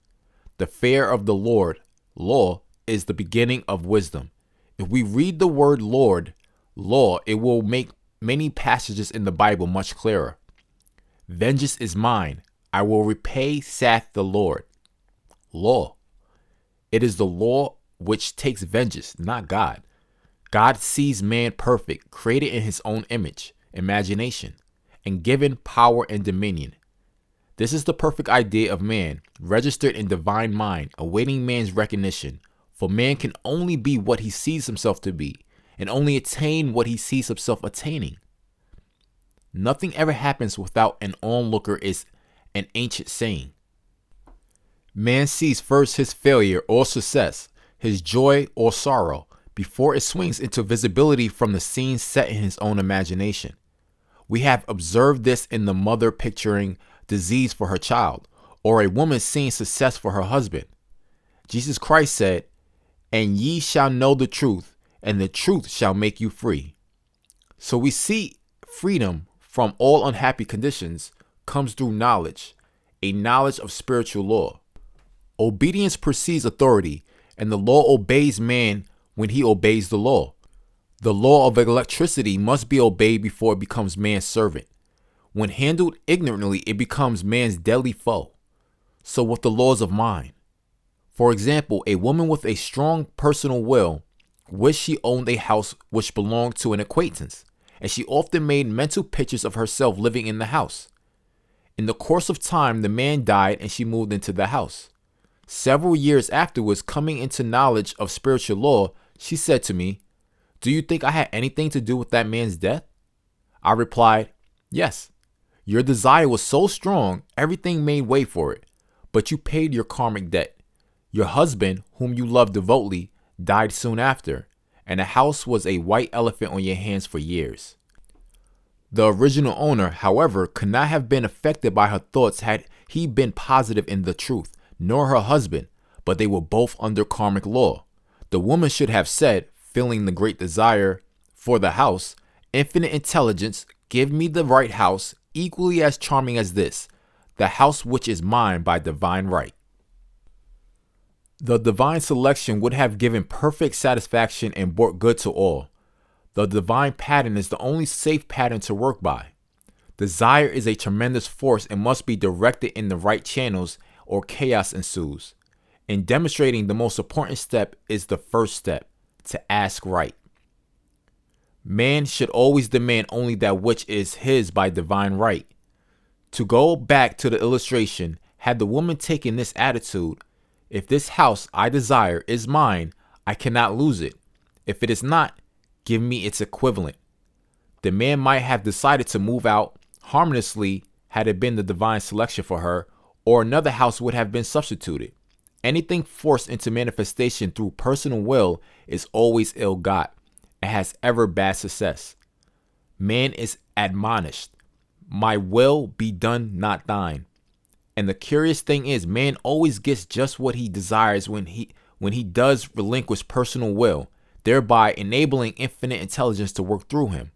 S1: The fear of the Lord, law, is the beginning of wisdom. If we read the word Lord, law, it will make many passages in the Bible much clearer. Vengeance is mine. I will repay, saith the Lord. Law. It is the law which takes vengeance, not God. God sees man perfect, created in his own image, imagination, and given power and dominion. This is the perfect idea of man, registered in divine mind, awaiting man's recognition. For man can only be what he sees himself to be, and only attain what he sees himself attaining. Nothing ever happens without an onlooker is an ancient saying. Man sees first his failure or success, his joy or sorrow, before it swings into visibility from the scene set in his own imagination. We have observed this in the mother picturing disease for her child, or a woman seeing success for her husband. Jesus Christ said, and ye shall know the truth, and the truth shall make you free. So we see freedom from all unhappy conditions comes through knowledge, a knowledge of spiritual law. Obedience precedes authority, and the law obeys man when he obeys the law. The law of electricity must be obeyed before it becomes man's servant. When handled ignorantly, it becomes man's deadly foe. So with the laws of mind. For example, a woman with a strong personal will wished she owned a house which belonged to an acquaintance, and she often made mental pictures of herself living in the house. In the course of time, the man died and she moved into the house. Several years afterwards, coming into knowledge of spiritual law, she said to me, do you think I had anything to do with that man's death? I replied, yes. Your desire was so strong, everything made way for it, but you paid your karmic debt. Your husband, whom you loved devotedly, died soon after, and the house was a white elephant on your hands for years. The original owner, however, could not have been affected by her thoughts had he been positive in the truth, nor her husband, but they were both under karmic law. The woman should have said, feeling the great desire for the house, "Infinite intelligence, give me the right house, equally as charming as this, the house which is mine by divine right." The divine selection would have given perfect satisfaction and brought good to all. The divine pattern is the only safe pattern to work by. Desire is a tremendous force and must be directed in the right channels or chaos ensues. In demonstrating, the most important step is the first step, to ask right. Man should always demand only that which is his by divine right. To go back to the illustration, had the woman taken this attitude, if this house I desire is mine, I cannot lose it. If it is not, give me its equivalent. The man might have decided to move out harmoniously had it been the divine selection for her, or another house would have been substituted. Anything forced into manifestation through personal will is always ill-got and has ever bad success. Man is admonished, "My will be done, not thine." And the curious thing is, man always gets just what he desires when he does relinquish personal will, thereby enabling infinite intelligence to work through him.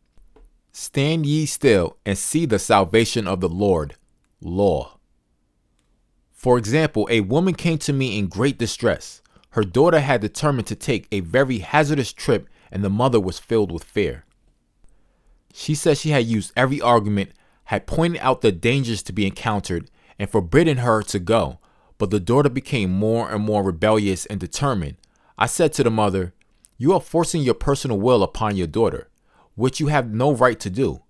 S1: Stand ye still and see the salvation of the Lord. Law. For example, a woman came to me in great distress. Her daughter had determined to take a very hazardous trip and the mother was filled with fear. She said she had used every argument, had pointed out the dangers to be encountered, and forbidden her to go, but the daughter became more and more rebellious and determined. I said to the mother, "You are forcing your personal will upon your daughter, which you have no right to do,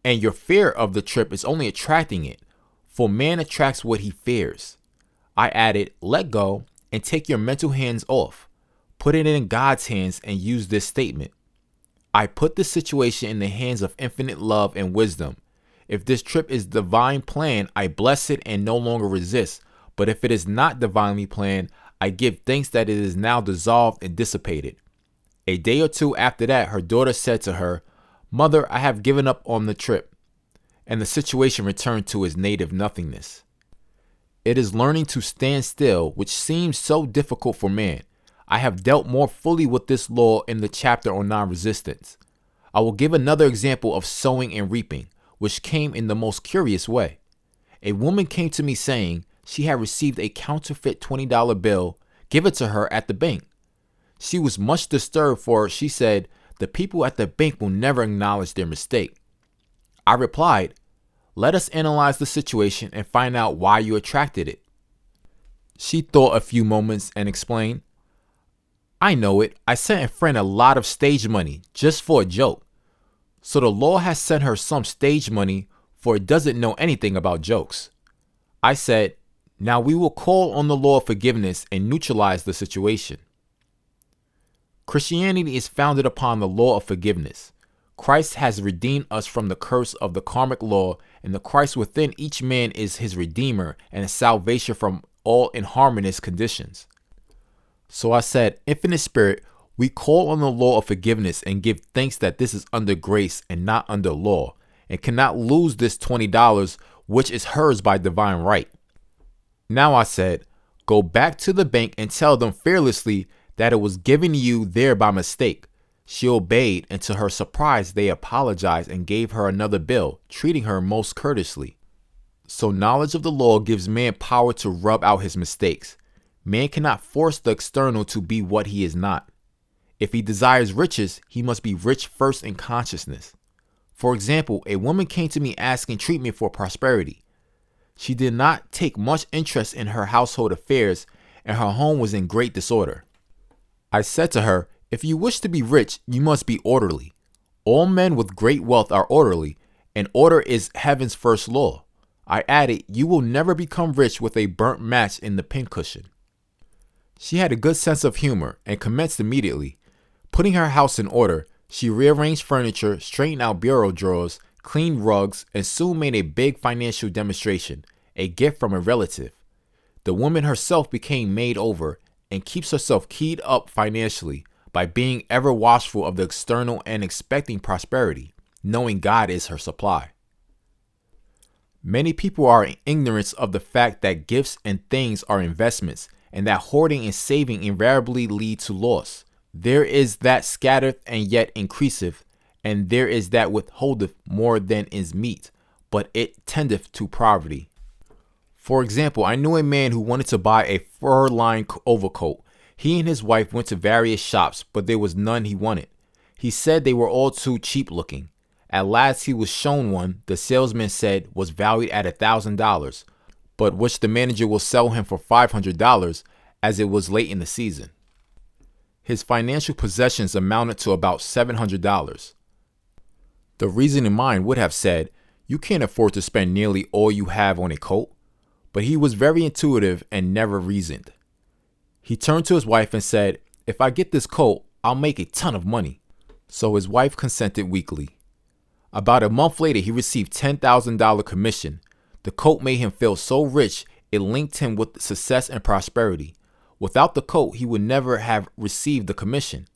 S1: and your fear of the trip is only attracting it, for man attracts what he fears." I added, "Let go and take your mental hands off. Put it in God's hands and use this statement. I put the situation in the hands of infinite love and wisdom. If this trip is divine plan, I bless it and no longer resist. But if it is not divinely planned, I give thanks that it is now dissolved and dissipated." A day or two after that, her daughter said to her, "Mother, I have given up on the trip," and the situation returned to its native nothingness. It is learning to stand still, which seems so difficult for man. I have dealt more fully with this law in the chapter on non-resistance. I will give another example of sowing and reaping, which came in the most curious way. A woman came to me saying she had received a counterfeit $20 bill given to her at the bank. She was much disturbed, for she said the people at the bank will never acknowledge their mistake. I replied, "Let us analyze the situation and find out why you attracted it." She thought a few moments and explained, "I know it. I sent a friend a lot of stage money just for a joke. So the law has sent her some stage money, for it doesn't know anything about jokes." I said, "Now we will call on the law of forgiveness and neutralize the situation." Christianity is founded upon the law of forgiveness. Christ has redeemed us from the curse of the karmic law, and the Christ within each man is his redeemer and a salvation from all inharmonious conditions. So I said, "Infinite Spirit, we call on the law of forgiveness and give thanks that this is under grace and not under law, and cannot lose this $20, which is hers by divine right." Now I said, "Go back to the bank and tell them fearlessly that it was given you there by mistake." She obeyed, and to her surprise, they apologized and gave her another bill, treating her most courteously. So knowledge of the law gives man power to rub out his mistakes. Man cannot force the external to be what he is not. If he desires riches, he must be rich first in consciousness. For example, a woman came to me asking treatment for prosperity. She did not take much interest in her household affairs, and her home was in great disorder. I said to her, "If you wish to be rich, you must be orderly. All men with great wealth are orderly, and order is heaven's first law." I added, "You will never become rich with a burnt match in the pincushion." She had a good sense of humor and commenced immediately. Putting her house in order, she rearranged furniture, straightened out bureau drawers, cleaned rugs, and soon made a big financial demonstration, a gift from a relative. The woman herself became made over and keeps herself keyed up financially, by being ever watchful of the external and expecting prosperity, knowing God is her supply. Many people are in ignorance of the fact that gifts and things are investments, and that hoarding and saving invariably lead to loss. There is that scattereth and yet increaseth, and there is that withholdeth more than is meet, but it tendeth to poverty. For example, I knew a man who wanted to buy a fur-lined overcoat. He and his wife went to various shops, but there was none he wanted. He said they were all too cheap looking. At last he was shown one the salesman said was valued at $1,000, but which the manager will sell him for $500 as it was late in the season. His financial possessions amounted to about $700. The reasoning mind would have said, you can't afford to spend nearly all you have on a coat. But he was very intuitive and never reasoned. He turned to his wife and said, if I get this coat, I'll make a ton of money. So his wife consented weakly. About a month later, he received $10,000 commission. The coat made him feel so rich, it linked him with success and prosperity. Without the coat, he would never have received the commission.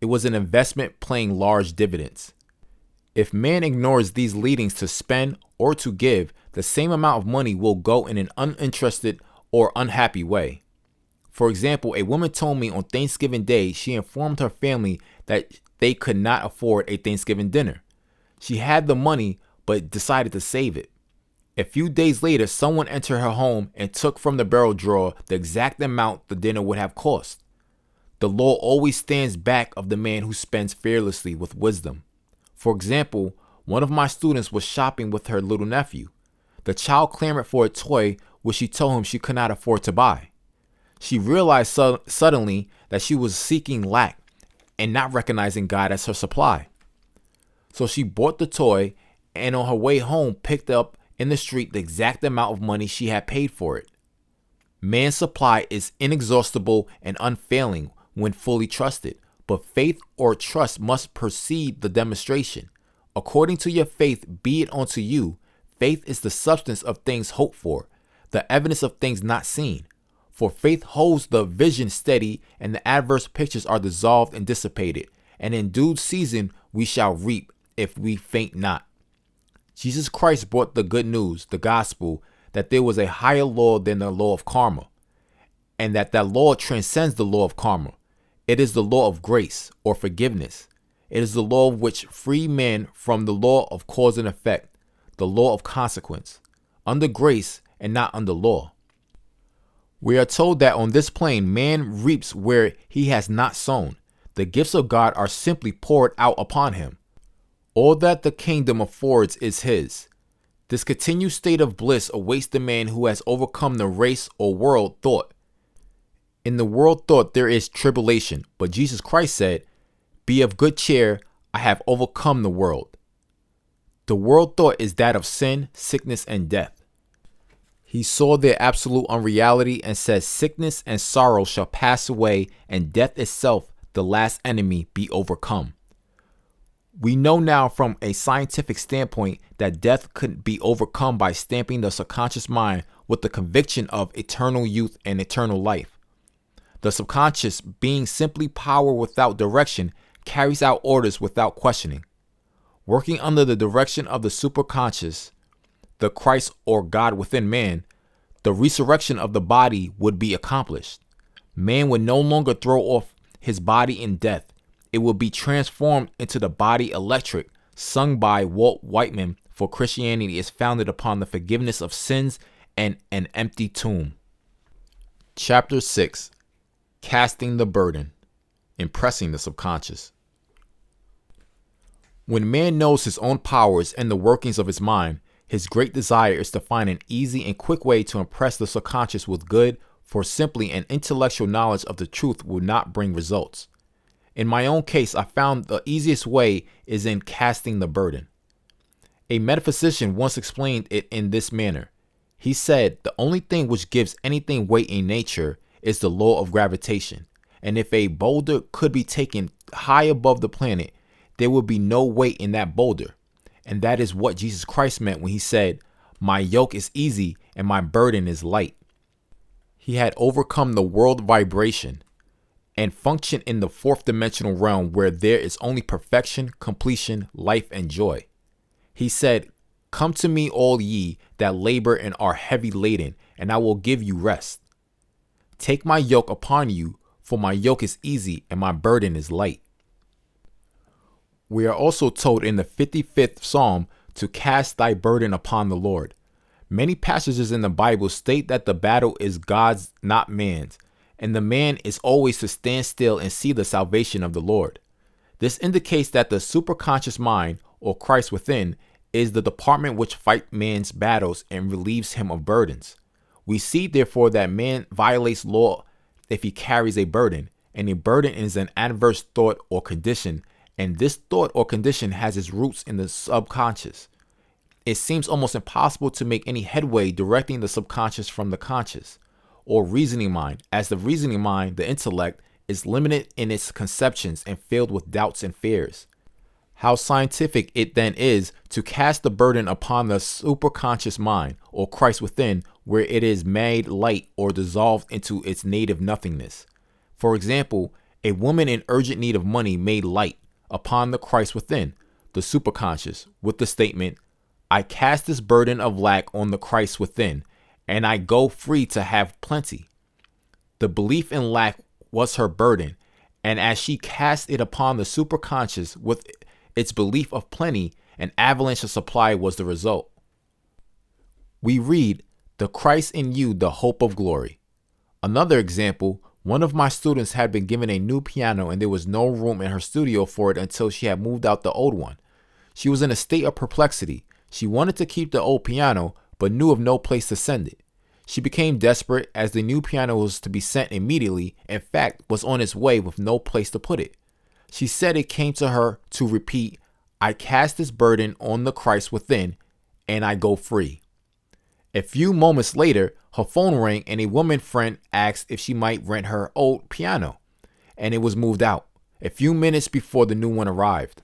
S1: It was an investment paying large dividends. If man ignores these leadings to spend or to give, the same amount of money will go in an uninterested or unhappy way. For example, a woman told me on Thanksgiving Day she informed her family that they could not afford a Thanksgiving dinner. She had the money but decided to save it. A few days later, someone entered her home and took from the barrel drawer the exact amount the dinner would have cost. The law always stands back of the man who spends fearlessly with wisdom. For example, one of my students was shopping with her little nephew. The child clamored for a toy which she told him she could not afford to buy. She realized suddenly that she was seeking lack and not recognizing God as her supply. So she bought the toy and on her way home picked up in the street the exact amount of money she had paid for it. Man's supply is inexhaustible and unfailing when fully trusted, but faith or trust must precede the demonstration. According to your faith, be it unto you. Faith is the substance of things hoped for, the evidence of things not seen. For faith holds the vision steady, and the adverse pictures are dissolved and dissipated. And in due season we shall reap, if we faint not. Jesus Christ brought the good news, the gospel, that there was a higher law than the law of karma, and that law transcends the law of karma. It is the law of grace or forgiveness. It is the law which free men from the law of cause and effect, the law of consequence, under grace and not under law. We are told that on this plane, man reaps where he has not sown. The gifts of God are simply poured out upon him. All that the kingdom affords is his. This continued state of bliss awaits the man who has overcome the race or world thought. In the world thought there is tribulation, but Jesus Christ said, be of good cheer, I have overcome the world. The world thought is that of sin, sickness, and death. He saw their absolute unreality and said, sickness and sorrow shall pass away, and death itself, the last enemy, be overcome. We know now from a scientific standpoint that death could be overcome by stamping the subconscious mind with the conviction of eternal youth and eternal life. The subconscious, being simply power without direction, carries out orders without questioning. Working under the direction of the superconscious, the Christ or God within man, the resurrection of the body would be accomplished. Man would no longer throw off his body in death. It will be transformed into the body electric, sung by Walt Whitman, for Christianity is founded upon the forgiveness of sins and an empty tomb. Chapter 6. Casting the burden. Impressing the subconscious. When man knows his own powers and the workings of his mind, his great desire is to find an easy and quick way to impress the subconscious with good, for simply an intellectual knowledge of the truth will not bring results. In my own case, I found the easiest way is in casting the burden. A metaphysician once explained it in this manner. He said, the only thing which gives anything weight in nature is the law of gravitation. And if a boulder could be taken high above the planet, there would be no weight in that boulder. And that is what Jesus Christ meant when he said, my yoke is easy and my burden is light. He had overcome the world vibration. and function in the fourth dimensional realm where there is only perfection, completion, life, and joy. He said, "Come to me, all ye that labor and are heavy laden, and I will give you rest. Take my yoke upon you, for my yoke is easy and my burden is light." We are also told in the 55th Psalm to cast thy burden upon the Lord. Many passages in the Bible state that the battle is God's, not man's, and the man is always to stand still and see the salvation of the Lord. This indicates that the superconscious mind, or Christ within, is the department which fights man's battles and relieves him of burdens. We see, therefore, that man violates law if he carries a burden, and a burden is an adverse thought or condition, and this thought or condition has its roots in the subconscious. It seems almost impossible to make any headway directing the subconscious from the conscious, or reasoning mind, as the reasoning mind, the intellect, is limited in its conceptions and filled with doubts and fears. How scientific it then is to cast the burden upon the superconscious mind, or Christ within, where it is made light or dissolved into its native nothingness. For example, a woman in urgent need of money made light upon the Christ within, the superconscious, with the statement, "I cast this burden of lack on the Christ within, and I go free to have plenty." The belief in lack was her burden, and as she cast it upon the superconscious with its belief of plenty, an avalanche of supply was the result. We read, "The Christ in you, the hope of glory." Another example, one of my students had been given a new piano and there was no room in her studio for it until she had moved out the old one. She was in a state of perplexity. She wanted to keep the old piano, but knew of no place to send it. She became desperate as the new piano was to be sent immediately, in fact, was on its way with no place to put it. She said it came to her to repeat, "I cast this burden on the Christ within, and I go free." A few moments later, her phone rang and a woman friend asked if she might rent her old piano, and it was moved out a few minutes before the new one arrived.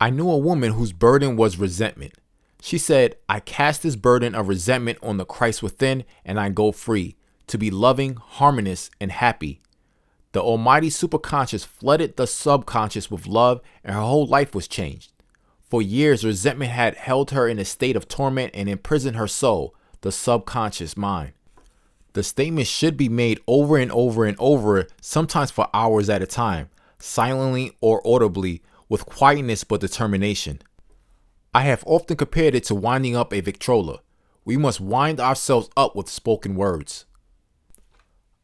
S1: I knew a woman whose burden was resentment. She said, "I cast this burden of resentment on the Christ within, and I go free, to be loving, harmonious, and happy." The almighty superconscious flooded the subconscious with love, and her whole life was changed. For years, resentment had held her in a state of torment and imprisoned her soul, the subconscious mind. The statement should be made over and over and over, sometimes for hours at a time, silently or audibly, with quietness but determination. I have often compared it to winding up a Victrola. We must wind ourselves up with spoken words.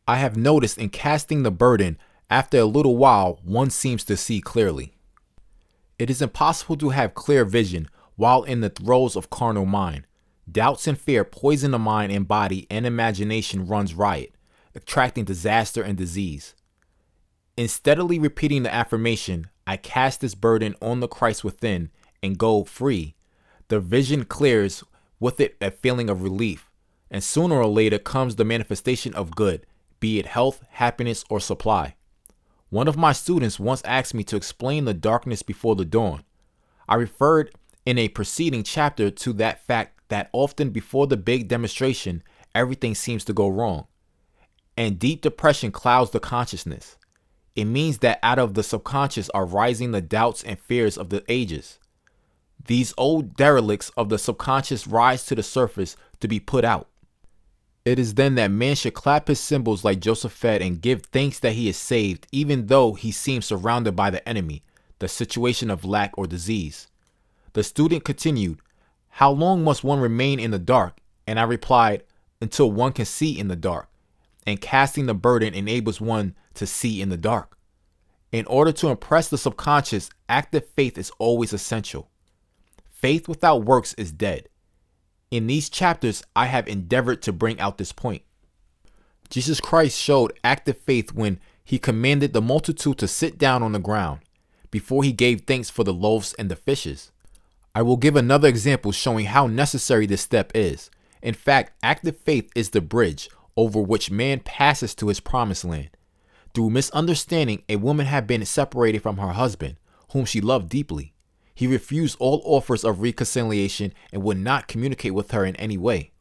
S1: I have noticed in casting the burden, after a little while, one seems to see clearly. It is impossible to have clear vision while in the throes of carnal mind. Doubts and fear poison the mind and body, and imagination runs riot, attracting disaster and disease. In steadily repeating the affirmation, "I cast this burden on the Christ within and go free," the vision clears, with it a feeling of relief, and sooner or later comes the manifestation of good, be it health, happiness, or supply. One of my students once asked me to explain the darkness before the dawn. I referred in a preceding chapter to that fact that often before the big demonstration, everything seems to go wrong, and deep depression clouds the consciousness. It means that out of the subconscious are rising the doubts and fears of the ages. These old derelicts of the subconscious rise to the surface to be put out. It is then that man should clap his cymbals like Joseph and give thanks that he is saved, even though he seems surrounded by the enemy, the situation of lack or disease. The student continued, "How long must one remain in the dark?" And I replied, "Until one can see in the dark. And casting the burden enables one to see in the dark." In order to impress the subconscious, active faith is always essential. Faith without works is dead. In these chapters, I have endeavored to bring out this point. Jesus Christ showed active faith when he commanded the multitude to sit down on the ground, before he gave thanks for the loaves and the fishes. I will give another example showing how necessary this step is. In fact, active faith is the bridge over which man passes to his promised land. Through misunderstanding, a woman had been separated from her husband, whom she loved deeply. He refused all offers of reconciliation and would not communicate with her in any way.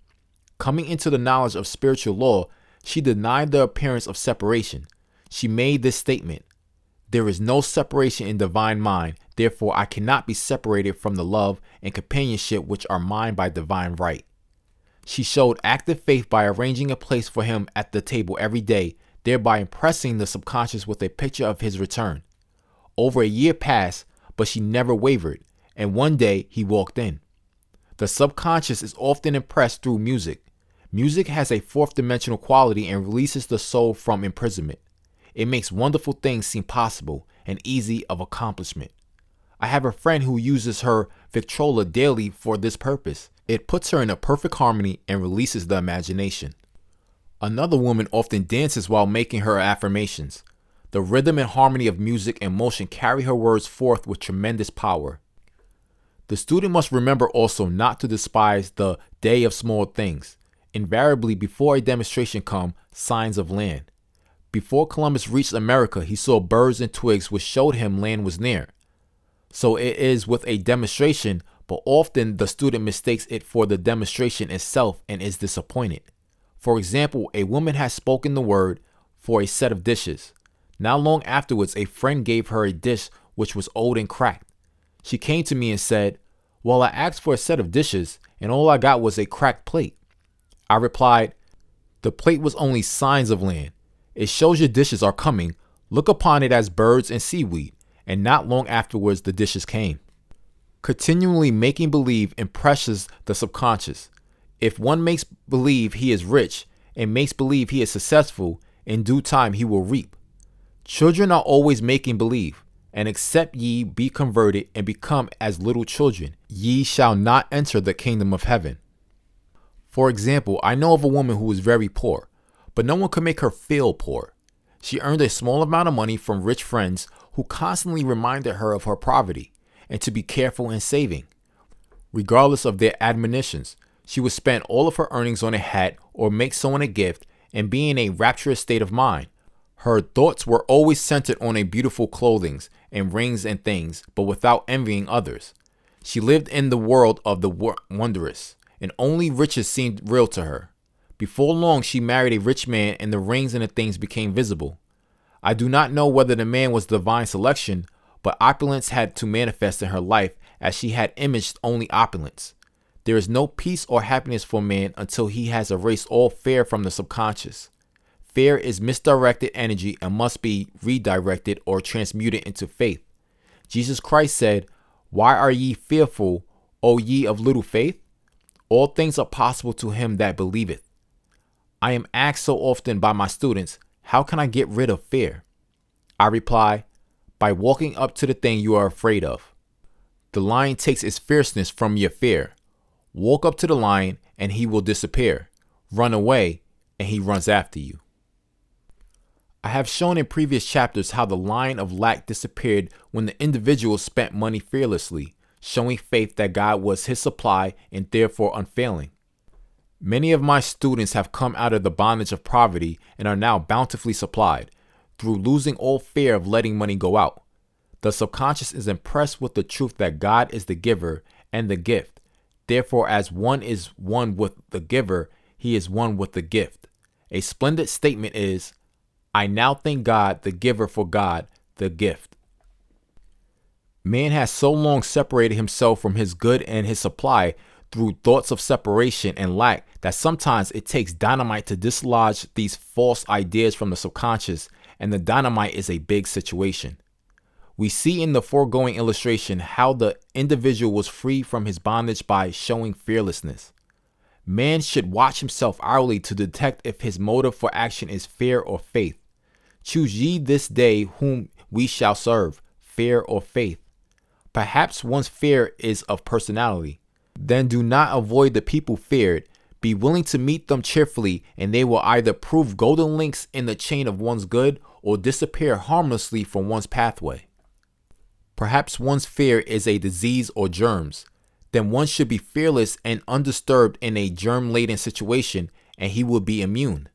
S1: Coming into the knowledge of spiritual law, she denied the appearance of separation. She made this statement: "There is no separation in divine mind, therefore I cannot be separated from the love and companionship which are mine by divine right." She showed active faith by arranging a place for him at the table every day, thereby impressing the subconscious with a picture of his return. Over a year passed, but she never wavered, and one day he walked in. The subconscious is often impressed through music. Music has a fourth dimensional quality and releases the soul from imprisonment. It makes wonderful things seem possible and easy of accomplishment. I have a friend who uses her Victrola daily for this purpose. It puts her in a perfect harmony and releases the imagination. Another woman often dances while making her affirmations. The rhythm and harmony of music and motion carry her words forth with tremendous power. The student must remember also not to despise the day of small things. Invariably, before a demonstration come, signs of land. Before Columbus reached America, he saw birds and twigs which showed him land was near. So it is with a demonstration, but often the student mistakes it for the demonstration itself and is disappointed. For example, a woman has spoken the word for a set of dishes. Not long afterwards, a friend gave her a dish which was old and cracked. She came to me and said, "Well, I asked for a set of dishes and all I got was a cracked plate." I replied, "The plate was only signs of land. It shows your dishes are coming. Look upon it as birds and seaweed." And not long afterwards, the dishes came. Continually making believe impresses the subconscious. If one makes believe he is rich and makes believe he is successful, in due time he will reap. Children are always making believe. "And except ye be converted and become as little children, ye shall not enter the kingdom of heaven." For example, I know of a woman who is very poor, but no one could make her feel poor. She earned a small amount of money from rich friends who constantly reminded her of her poverty and to be careful in saving. Regardless of their admonitions, she would spend all of her earnings on a hat or make someone a gift and be in a rapturous state of mind. Her thoughts were always centered on a beautiful clothing and rings and things, but without envying others. She lived in the world of the wondrous, and only riches seemed real to her. Before long, she married a rich man, and the rings and the things became visible. I do not know whether the man was divine selection, but opulence had to manifest in her life, as she had imaged only opulence. There is no peace or happiness for man until he has erased all fear from the subconscious. Fear is misdirected energy and must be redirected or transmuted into faith. Jesus Christ said, "Why are ye fearful, O ye of little faith? All things are possible to him that believeth." I am asked so often by my students, how can I get rid of fear? I reply, by walking up to the thing you are afraid of. The lion takes its fierceness from your fear. Walk up to the lion and he will disappear. Run away and he runs after you. I have shown in previous chapters how the line of lack disappeared when the individual spent money fearlessly, showing faith that God was his supply and therefore unfailing. Many of my students have come out of the bondage of poverty and are now bountifully supplied, through losing all fear of letting money go out. The subconscious is impressed with the truth that God is the giver and the gift. Therefore, as one is one with the giver, he is one with the gift. A splendid statement is, I now thank God, the giver, for God, the gift. Man has so long separated himself from his good and his supply through thoughts of separation and lack that sometimes it takes dynamite to dislodge these false ideas from the subconscious, and the dynamite is a big situation. We see in the foregoing illustration how the individual was free from his bondage by showing fearlessness. Man should watch himself hourly to detect if his motive for action is fear or faith. Choose ye this day whom we shall serve, fear or faith. Perhaps one's fear is of personality. Then do not avoid the people feared. Be willing to meet them cheerfully, and they will either prove golden links in the chain of one's good or disappear harmlessly from one's pathway. Perhaps one's fear is a disease or germs. Then one should be fearless and undisturbed in a germ-laden situation, and he will be immune.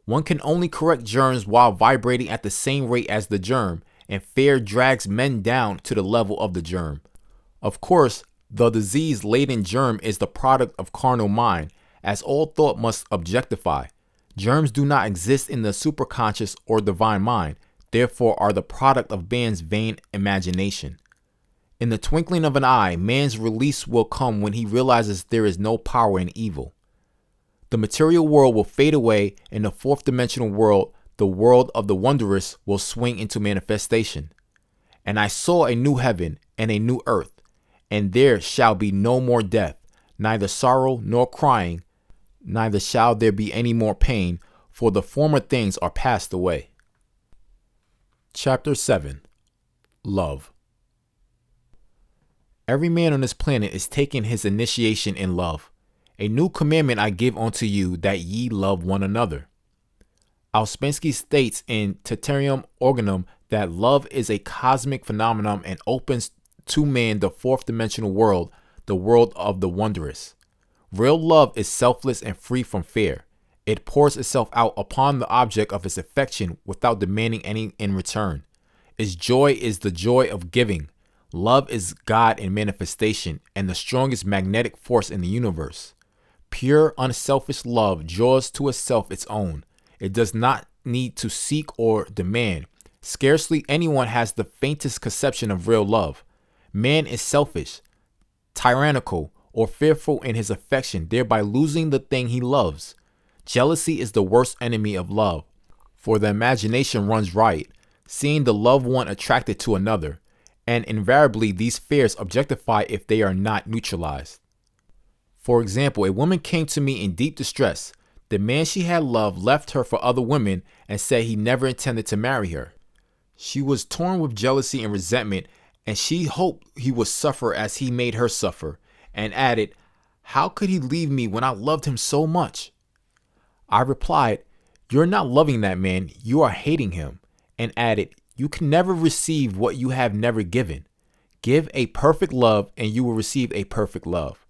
S1: One can only correct germs while vibrating at the same rate as the germ, and fear drags men down to the level of the germ. Of course, the disease-laden germ is the product of carnal mind, as all thought must objectify. Germs do not exist in the superconscious or divine mind, therefore are the product of man's vain imagination. In the twinkling of an eye, man's release will come when he realizes there is no power in evil. The material world will fade away, and the fourth dimensional world, the world of the wondrous, will swing into manifestation. And I saw a new heaven and a new earth, and there shall be no more death, neither sorrow nor crying, neither shall there be any more pain, for the former things are passed away. Chapter 7 Love. Every man on this planet is taking his initiation in love. A new commandment I give unto you, that ye love one another. Ouspensky states in Tertium Organum that love is a cosmic phenomenon and opens to man the fourth dimensional world, the world of the wondrous. Real love is selfless and free from fear. It pours itself out upon the object of its affection without demanding any in return. Its joy is the joy of giving. Love is God in manifestation and the strongest magnetic force in the universe. Pure, unselfish love draws to itself its own. It does not need to seek or demand. Scarcely anyone has the faintest conception of real love. Man is selfish, tyrannical, or fearful in his affection, thereby losing the thing he loves. Jealousy is the worst enemy of love, for the imagination runs riot, seeing the loved one attracted to another, and invariably these fears objectify if they are not neutralized. For example, a woman came to me in deep distress. The man she had loved left her for other women and said he never intended to marry her. She was torn with jealousy and resentment, and she hoped he would suffer as he made her suffer, and added, "How could he leave me when I loved him so much?" I replied, "You're not loving that man, you are hating him," and added, "You can never receive what you have never given. Give a perfect love and you will receive a perfect love.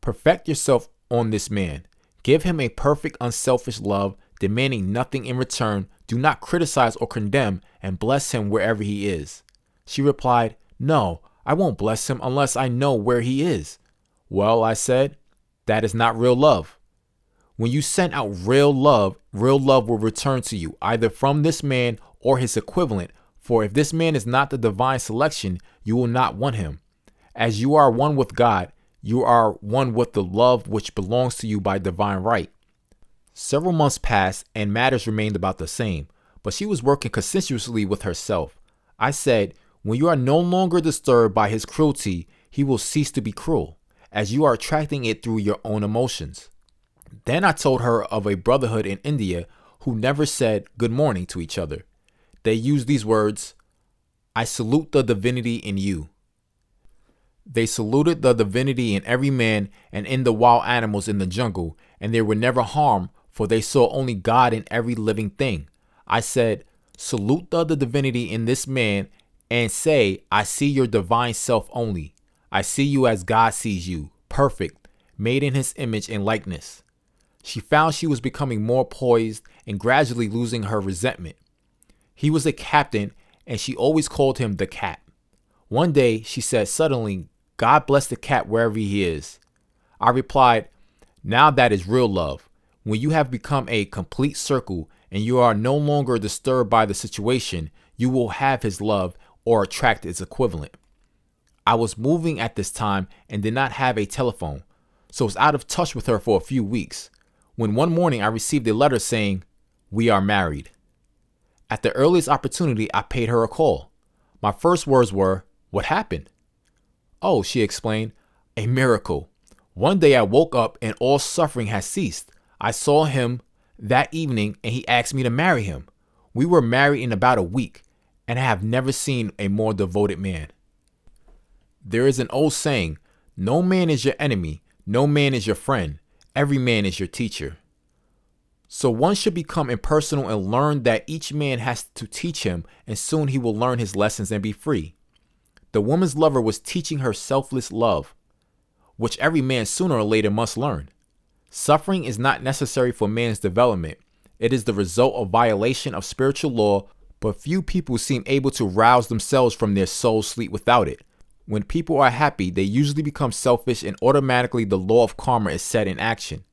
S1: Perfect yourself on this man. Give him a perfect, unselfish love, demanding nothing in return. Do not criticize or condemn, and bless him wherever he is." She replied, "No, I won't bless him unless I know where he is." "Well," I said, "that is not real love. When you send out real love will return to you, either from this man or his equivalent, for if this man is not the divine selection, you will not want him. As you are one with God, you are one with the love which belongs to you by divine right." Several months passed and matters remained about the same, but she was working conscientiously with herself. I said, "When you are no longer disturbed by his cruelty, he will cease to be cruel, as you are attracting it through your own emotions." Then I told her of a brotherhood in India who never said good morning to each other. They used these words, "I salute the divinity in you." They saluted the divinity in every man and in the wild animals in the jungle, and they were never harmed, for they saw only God in every living thing. I said, "Salute the divinity in this man and say, I see your divine self only. I see you as God sees you, perfect, made in his image and likeness." She found she was becoming more poised and gradually losing her resentment. He was a captain, and she always called him the cat. One day, she said suddenly, "God bless the cat wherever he is." I replied, "Now that is real love. When you have become a complete circle and you are no longer disturbed by the situation, you will have his love or attract its equivalent." I was moving at this time and did not have a telephone, so was out of touch with her for a few weeks, when one morning I received a letter saying, "We are married." At the earliest opportunity, I paid her a call. My first words were, "What happened?" "Oh," she explained, "a miracle. One day I woke up and all suffering had ceased. I saw him that evening and he asked me to marry him. We were married in about a week, and I have never seen a more devoted man." There is an old saying, "No man is your enemy, no man is your friend, every man is your teacher." So one should become impersonal and learn that each man has to teach him, and soon he will learn his lessons and be free. The woman's lover was teaching her selfless love, which every man sooner or later must learn. Suffering is not necessary for man's development. It is the result of violation of spiritual law, but few people seem able to rouse themselves from their soul sleep without it. When people are happy, they usually become selfish and automatically the law of karma is set in action.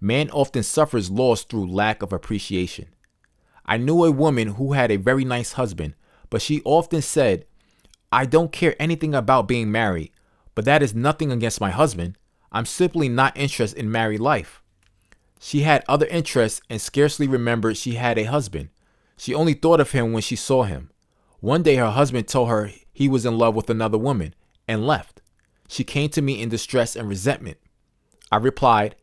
S1: Man often suffers loss through lack of appreciation. I knew a woman who had a very nice husband, but she often said, "I don't care anything about being married, but that is nothing against my husband. I'm simply not interested in married life." She had other interests and scarcely remembered she had a husband. She only thought of him when she saw him. One day her husband told her he was in love with another woman and left. She came to me in distress and resentment. I replied,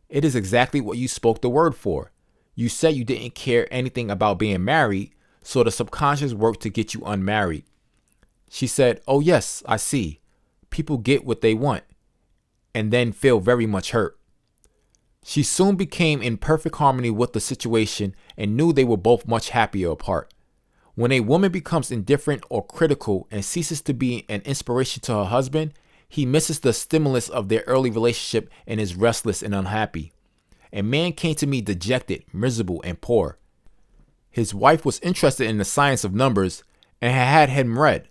S1: "It is exactly what you spoke the word for. You said you didn't care anything about being married, so the subconscious worked to get you unmarried." She said, "Oh yes, I see. People get what they want and then feel very much hurt." She soon became in perfect harmony with the situation and knew they were both much happier apart. When a woman becomes indifferent or critical and ceases to be an inspiration to her husband, he misses the stimulus of their early relationship and is restless and unhappy. A man came to me dejected, miserable, and poor. His wife was interested in the science of numbers and had him read.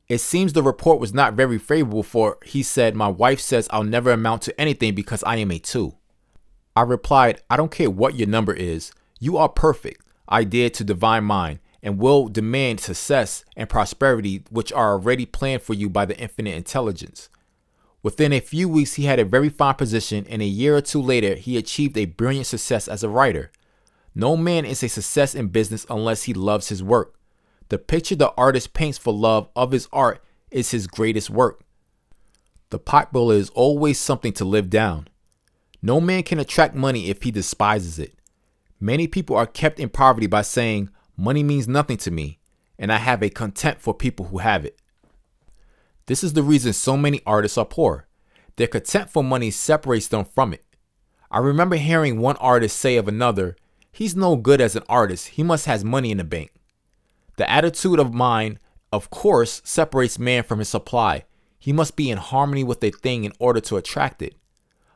S1: It seems the report was not very favorable, for he said, "My wife says I'll never amount to anything because I am a 2. I replied, "I don't care what your number is. You are perfect, idea to divine mind, and will demand success and prosperity which are already planned for you by the infinite intelligence." Within a few weeks, he had a very fine position, and a year or two later, he achieved a brilliant success as a writer. No man is a success in business unless he loves his work. The picture the artist paints for love of his art is his greatest work. The potboiler is always something to live down. No man can attract money if he despises it. Many people are kept in poverty by saying, "Money means nothing to me, and I have a contempt for people who have it." This is the reason so many artists are poor. Their contempt for money separates them from it. I remember hearing one artist say of another, "He's no good as an artist, he must have money in the bank." The attitude of mind, of course, separates man from his supply. He must be in harmony with a thing in order to attract it.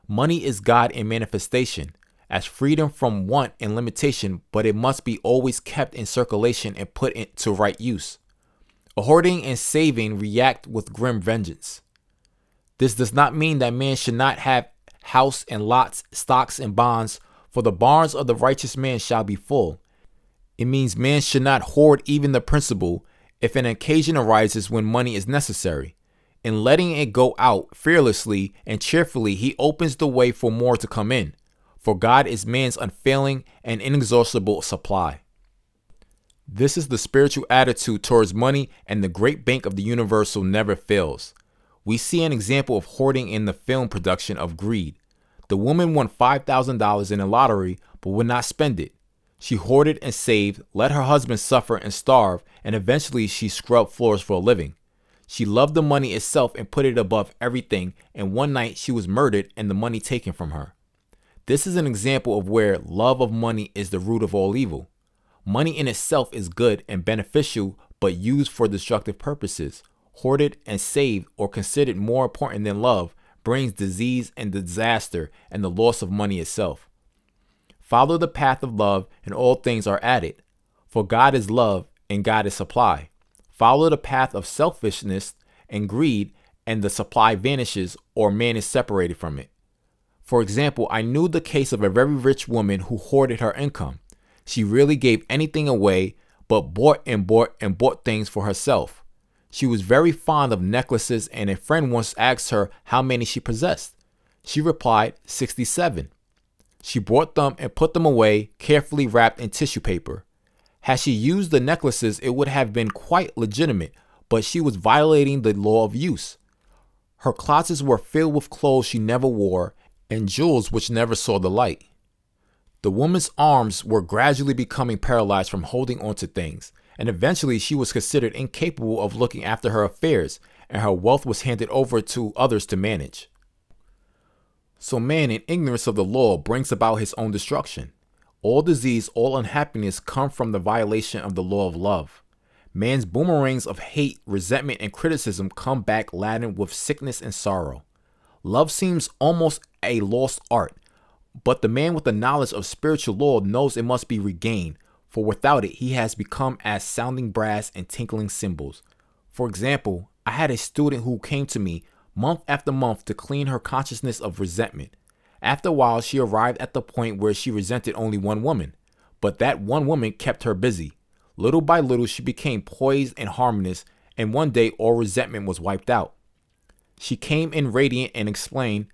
S1: Money is God in manifestation, as freedom from want and limitation, but it must be always kept in circulation and put into right use. Hoarding and saving react with grim vengeance. This does not mean that man should not have house and lots, stocks and bonds, for the barns of the righteous man shall be full. It means man should not hoard even the principal if an occasion arises when money is necessary. In letting it go out fearlessly and cheerfully, he opens the way for more to come in, for God is man's unfailing and inexhaustible supply. This is the spiritual attitude towards money, and the great bank of the universal never fails. We see an example of hoarding in the film production of Greed. The woman won $5,000 in a lottery but would not spend it. She hoarded and saved, let her husband suffer and starve, and eventually she scrubbed floors for a living. She loved the money itself and put it above everything, and one night she was murdered and the money taken from her. This is an example of where love of money is the root of all evil. Money in itself is good and beneficial, but used for destructive purposes, hoarded and saved or considered more important than love, brings disease and disaster and the loss of money itself. Follow the path of love and all things are added, for God is love and God is supply. Follow the path of selfishness and greed and the supply vanishes or man is separated from it. For example, I knew the case of a very rich woman who hoarded her income. She really gave anything away, but bought and bought and bought things for herself. She was very fond of necklaces, and a friend once asked her how many she possessed. She replied, 67. She bought them and put them away, carefully wrapped in tissue paper. Had she used the necklaces, it would have been quite legitimate, but she was violating the law of use. Her closets were filled with clothes she never wore and jewels which never saw the light. The woman's arms were gradually becoming paralyzed from holding on to things, and eventually she was considered incapable of looking after her affairs, and her wealth was handed over to others to manage. So man, in ignorance of the law, brings about his own destruction. All disease, all unhappiness come from the violation of the law of love. Man's boomerangs of hate, resentment, and criticism come back laden with sickness and sorrow. Love seems almost a lost art, but the man with the knowledge of spiritual law knows it must be regained, for without it he has become as sounding brass and tinkling cymbals. For example, I had a student who came to me month after month to clean her consciousness of resentment. After a while, she arrived at the point where she resented only one woman, but that one woman kept her busy. Little by little, she became poised and harmonious, and one day all resentment was wiped out. She came in radiant and explained,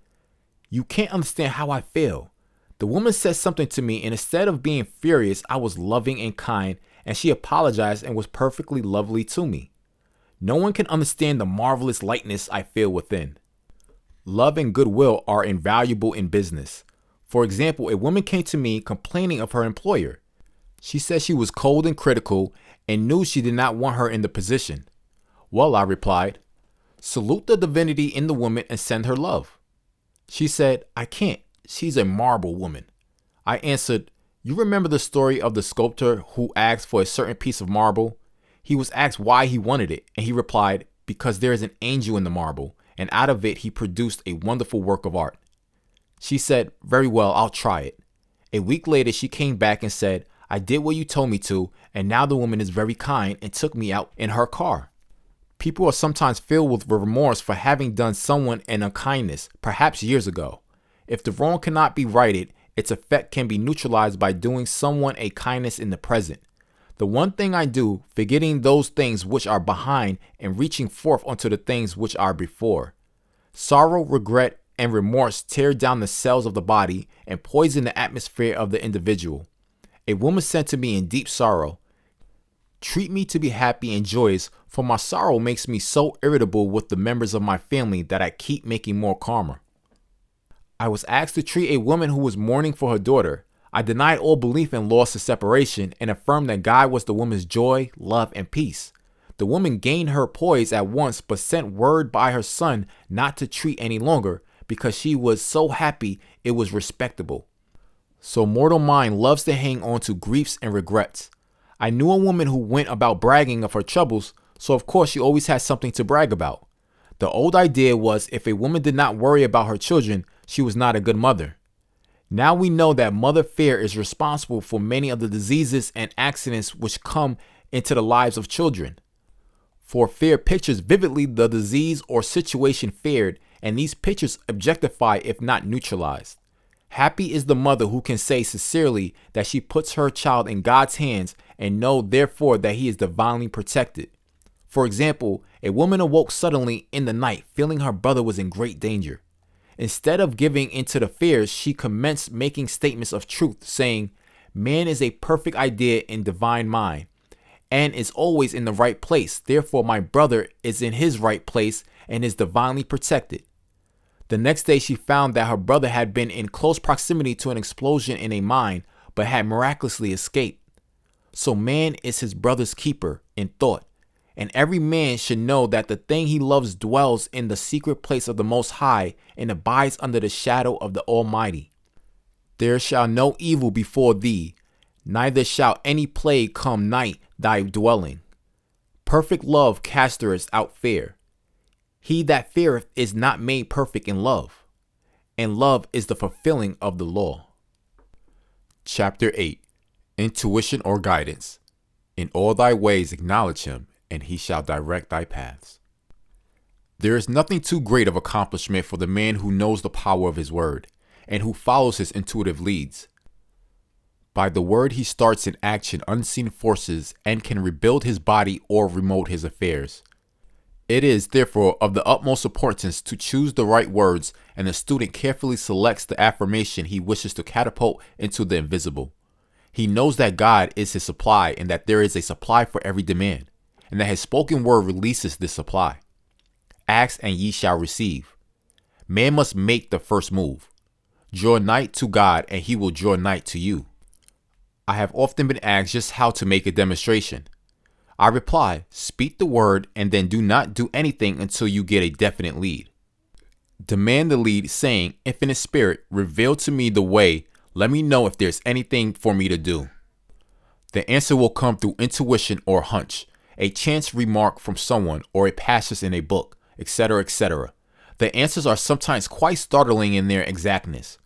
S1: "You can't understand how I feel. The woman said something to me, and instead of being furious, I was loving and kind, and she apologized and was perfectly lovely to me. No one can understand the marvelous lightness I feel within." Love and goodwill are invaluable in business. For example, a woman came to me complaining of her employer. She said she was cold and critical and knew she did not want her in the position. "Well," I replied, "salute the divinity in the woman and send her love." She said, "I can't. She's a marble woman." I answered, "You remember the story of the sculptor who asked for a certain piece of marble? He was asked why he wanted it, and he replied, because there is an angel in the marble, and out of it he produced a wonderful work of art." She said, "Very well, I'll try it." A week later, she came back and said, "I did what you told me to, and now the woman is very kind and took me out in her car." People are sometimes filled with remorse for having done someone an unkindness, perhaps years ago. If the wrong cannot be righted, its effect can be neutralized by doing someone a kindness in the present. The one thing I do, forgetting those things which are behind and reaching forth unto the things which are before. Sorrow, regret, and remorse tear down the cells of the body and poison the atmosphere of the individual. A woman said to me in deep sorrow, "Treat me to be happy and joyous, for my sorrow makes me so irritable with the members of my family that I keep making more calmer." I was asked to treat a woman who was mourning for her daughter. I denied all belief in loss or separation and affirmed that God was the woman's joy, love, and peace. The woman gained her poise at once, but sent word by her son not to treat any longer because she was so happy it was respectable. So mortal mind loves to hang on to griefs and regrets. I knew a woman who went about bragging of her troubles, so of course she always had something to brag about. The old idea was if a woman did not worry about her children, she was not a good mother. Now we know that mother fear is responsible for many of the diseases and accidents which come into the lives of children. For fear pictures vividly the disease or situation feared, and these pictures objectify if not neutralized. Happy is the mother who can say sincerely that she puts her child in God's hands and know therefore that he is divinely protected. For example, a woman awoke suddenly in the night feeling her brother was in great danger. Instead of giving into the fears, she commenced making statements of truth, saying, "Man is a perfect idea in divine mind and is always in the right place. Therefore, my brother is in his right place and is divinely protected." The next day, she found that her brother had been in close proximity to an explosion in a mine, but had miraculously escaped. So man is his brother's keeper in thought, and every man should know that the thing he loves dwells in the secret place of the Most High and abides under the shadow of the Almighty. There shall no evil befall thee, neither shall any plague come nigh thy dwelling. Perfect love casteth out fear. He that feareth is not made perfect in love, and love is the fulfilling of the law. Chapter 8. Intuition or Guidance. In all thy ways acknowledge him, and he shall direct thy paths. There is nothing too great of accomplishment for the man who knows the power of his word, and who follows his intuitive leads. By the word he starts in action unseen forces and can rebuild his body or remote his affairs. It is, therefore, of the utmost importance to choose the right words, and the student carefully selects the affirmation he wishes to catapult into the invisible. He knows that God is his supply and that there is a supply for every demand, and that his spoken word releases this supply. Ask and ye shall receive. Man must make the first move. Draw nigh to God and he will draw nigh to you. I have often been asked just how to make a demonstration. I reply, speak the word and then do not do anything until you get a definite lead. Demand the lead saying, "Infinite Spirit, reveal to me the way. Let me know if there's anything for me to do." The answer will come through intuition or hunch, a chance remark from someone, or a passage in a book, etc., etc. The answers are sometimes quite startling in their exactness.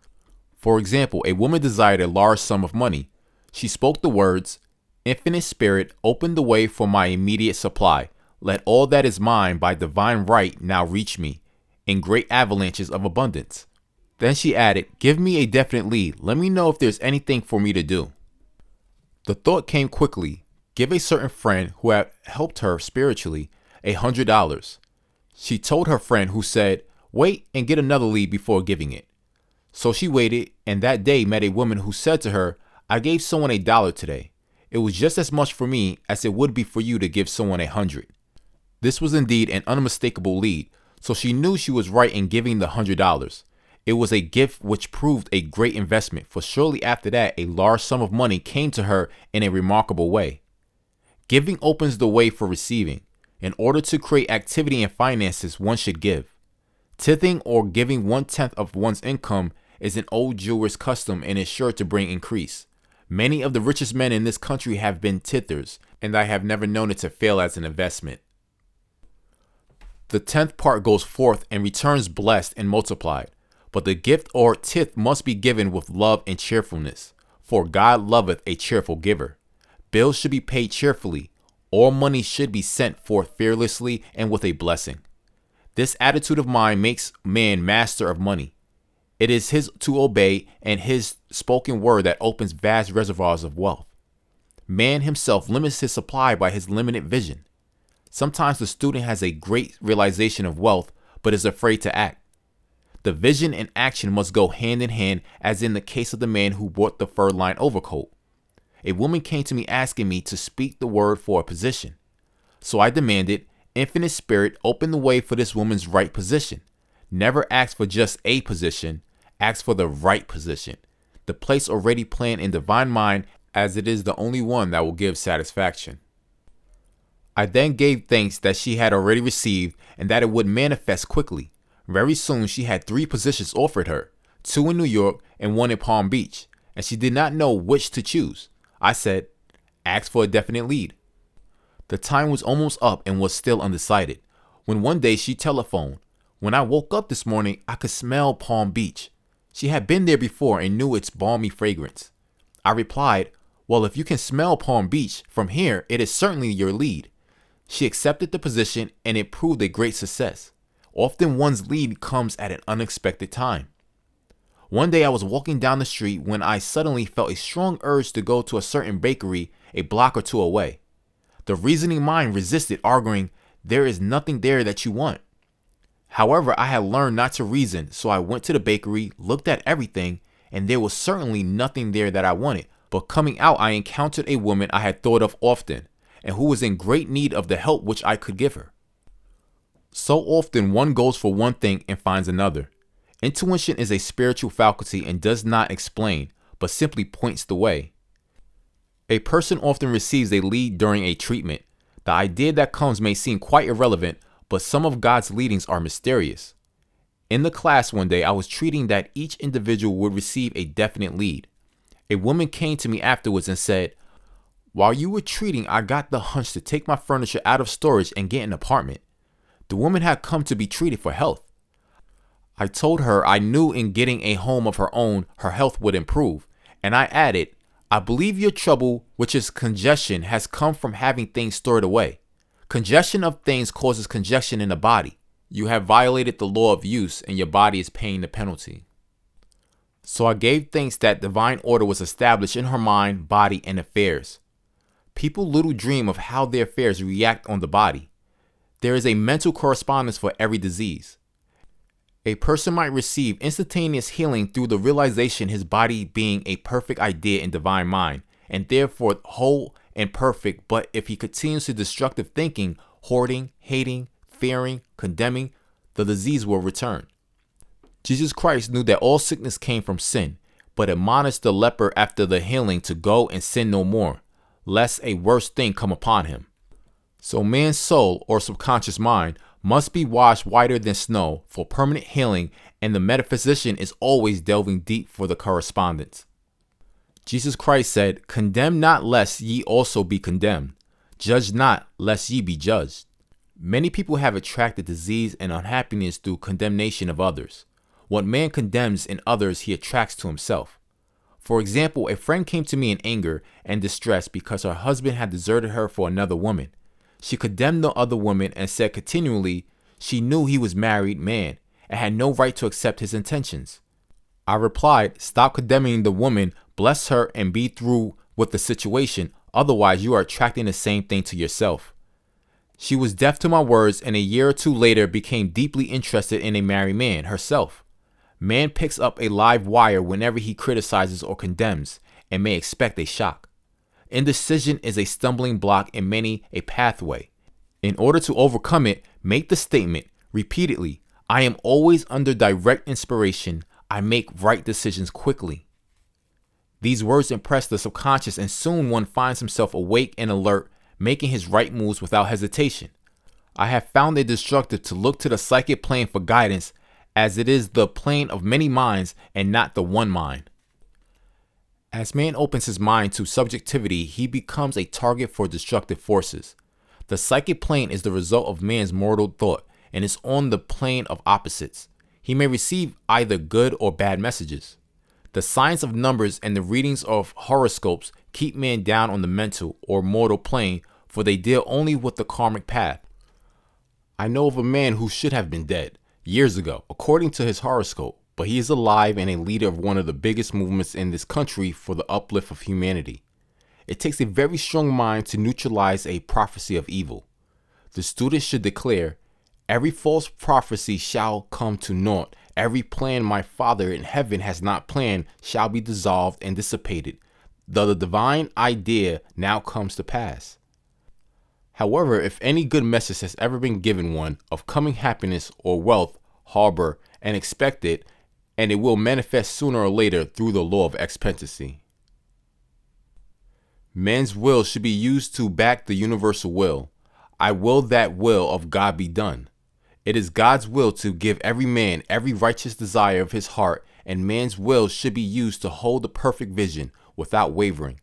S1: For example, a woman desired a large sum of money. She spoke the words, "Infinite Spirit, open the way for my immediate supply. Let all that is mine by divine right now reach me in great avalanches of abundance." Then she added, "Give me a definite lead. Let me know if there's anything for me to do." The thought came quickly. Give a certain friend who had helped her spiritually $100. She told her friend, who said, "Wait and get another lead before giving it." So she waited, and that day met a woman who said to her, "I gave someone $1 today. It was just as much for me as it would be for you to give someone 100. This was indeed an unmistakable lead, so she knew she was right in giving the $100. It was a gift which proved a great investment, for shortly after that, a large sum of money came to her in a remarkable way. Giving opens the way for receiving. In order to create activity in finances, one should give. Tithing, or giving 1/10 of one's income, is an old Jewish custom and is sure to bring increase. Many of the richest men in this country have been tithers, and I have never known it to fail as an investment. The 10th part goes forth and returns blessed and multiplied. But the gift or tithe must be given with love and cheerfulness, for God loveth a cheerful giver. Bills should be paid cheerfully. All money should be sent forth fearlessly and with a blessing. This attitude of mind makes man master of money. It is his to obey, and his spoken word that opens vast reservoirs of wealth. Man himself limits his supply by his limited vision. Sometimes the student has a great realization of wealth, but is afraid to act. The vision and action must go hand in hand, as in the case of the man who bought the fur-lined overcoat. A woman came to me asking me to speak the word for a position. So I demanded, Infinite Spirit, open the way for this woman's right position. Never ask for just a position, ask for the right position, the place already planned in divine mind, as it is the only one that will give satisfaction. I then gave thanks that she had already received and that it would manifest quickly. Very soon she had 3 positions offered her, 2 in New York and 1 in Palm Beach, and she did not know which to choose. I said, "Ask for a definite lead." The time was almost up and was still undecided, when one day she telephoned. "When I woke up this morning, I could smell Palm Beach." She had been there before and knew its balmy fragrance. I replied, "Well, if you can smell Palm Beach from here, it is certainly your lead." She accepted the position, and it proved a great success. Often one's lead comes at an unexpected time. One day I was walking down the street when I suddenly felt a strong urge to go to a certain bakery a block or 2 away. The reasoning mind resisted, arguing, "There is nothing there that you want." However, I had learned not to reason, so I went to the bakery, looked at everything, and there was certainly nothing there that I wanted. But coming out, I encountered a woman I had thought of often, and who was in great need of the help which I could give her. So often one goes for one thing and finds another. Intuition is a spiritual faculty and does not explain, but simply points the way. A person often receives a lead during a treatment. The idea that comes may seem quite irrelevant, but some of God's leadings are mysterious. In the class one day, I was treating that each individual would receive a definite lead. A woman came to me afterwards and said, "While you were treating, I got the hunch to take my furniture out of storage and get an apartment." The woman had come to be treated for health. I told her I knew in getting a home of her own, her health would improve, and I added, "I believe your trouble, which is congestion, has come from having things stored away. Congestion of things causes congestion in the body. You have violated the law of use, and your body is paying the penalty." So I gave thanks that divine order was established in her mind, body, and affairs. People little dream of how their affairs react on the body. There is a mental correspondence for every disease. A person might receive instantaneous healing through the realization his body being a perfect idea in divine mind, and therefore whole and perfect, but if he continues to destructive thinking, hoarding, hating, fearing, condemning, the disease will return. Jesus Christ knew that all sickness came from sin, but admonished the leper after the healing to go and sin no more, lest a worse thing come upon him. So man's soul, or subconscious mind, must be washed whiter than snow for permanent healing, and the metaphysician is always delving deep for the correspondence. Jesus Christ said, "Condemn not lest ye also be condemned. Judge not lest ye be judged." Many people have attracted disease and unhappiness through condemnation of others. What man condemns in others he attracts to himself. For example, a friend came to me in anger and distress because her husband had deserted her for another woman. She condemned the other woman and said continually she knew he was a married man and had no right to accept his intentions. I replied, "Stop condemning the woman, bless her, and be through with the situation. Otherwise, you are attracting the same thing to yourself." She was deaf to my words, and a year or two later became deeply interested in a married man herself. Man picks up a live wire whenever he criticizes or condemns, and may expect a shock. Indecision is a stumbling block and many a pathway. In order to overcome it, make the statement repeatedly, "I am always under direct inspiration. I make right decisions quickly." These words impress the subconscious, and soon one finds himself awake and alert, making his right moves without hesitation. I have found it destructive to look to the psychic plane for guidance, as it is the plane of many minds and not the one mind. As man opens his mind to subjectivity, he becomes a target for destructive forces. The psychic plane is the result of man's mortal thought and is on the plane of opposites. He may receive either good or bad messages. The science of numbers and the readings of horoscopes keep man down on the mental or mortal plane, for they deal only with the karmic path. I know of a man who should have been dead years ago, according to his horoscope, but he is alive and a leader of one of the biggest movements in this country for the uplift of humanity. It takes a very strong mind to neutralize a prophecy of evil. The student should declare, "Every false prophecy shall come to naught. Every plan my Father in heaven has not planned shall be dissolved and dissipated. The divine idea now comes to pass." However, if any good message has ever been given one of coming happiness or wealth, harbor and expect it, and it will manifest sooner or later through the law of expectancy. Man's will should be used to back the universal will. I will that will of God be done. It is God's will to give every man every righteous desire of his heart, and man's will should be used to hold the perfect vision without wavering.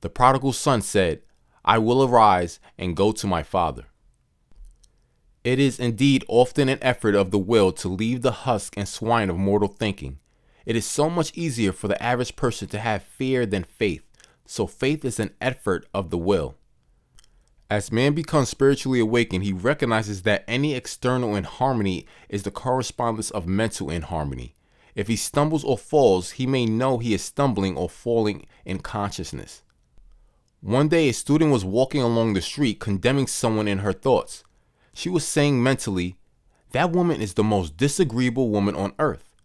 S1: The prodigal son said, "I will arise and go to my father." It is indeed often an effort of the will to leave the husk and swine of mortal thinking. It is so much easier for the average person to have fear than faith, so faith is an effort of the will. As man becomes spiritually awakened, he recognizes that any external inharmony is the correspondence of mental inharmony. If he stumbles or falls, he may know he is stumbling or falling in consciousness. One day, a student was walking along the street condemning someone in her thoughts. She was saying mentally, "That woman is the most disagreeable woman on earth,"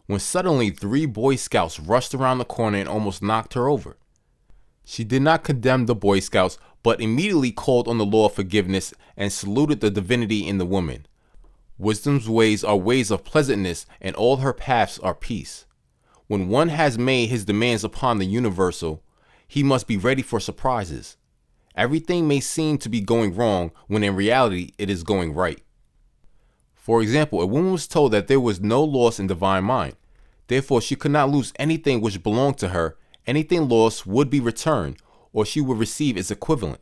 S1: when suddenly 3 Boy Scouts rushed around the corner and almost knocked her over. She did not condemn the Boy Scouts, but immediately called on the law of forgiveness and saluted the divinity in the woman. Wisdom's ways are ways of pleasantness, and all her paths are peace. When one has made his demands upon the universal, he must be ready for surprises. Everything may seem to be going wrong when in reality it is going right. For example, a woman was told that there was no loss in divine mind. Therefore, she could not lose anything which belonged to her. Anything lost would be returned, or she would receive its equivalent.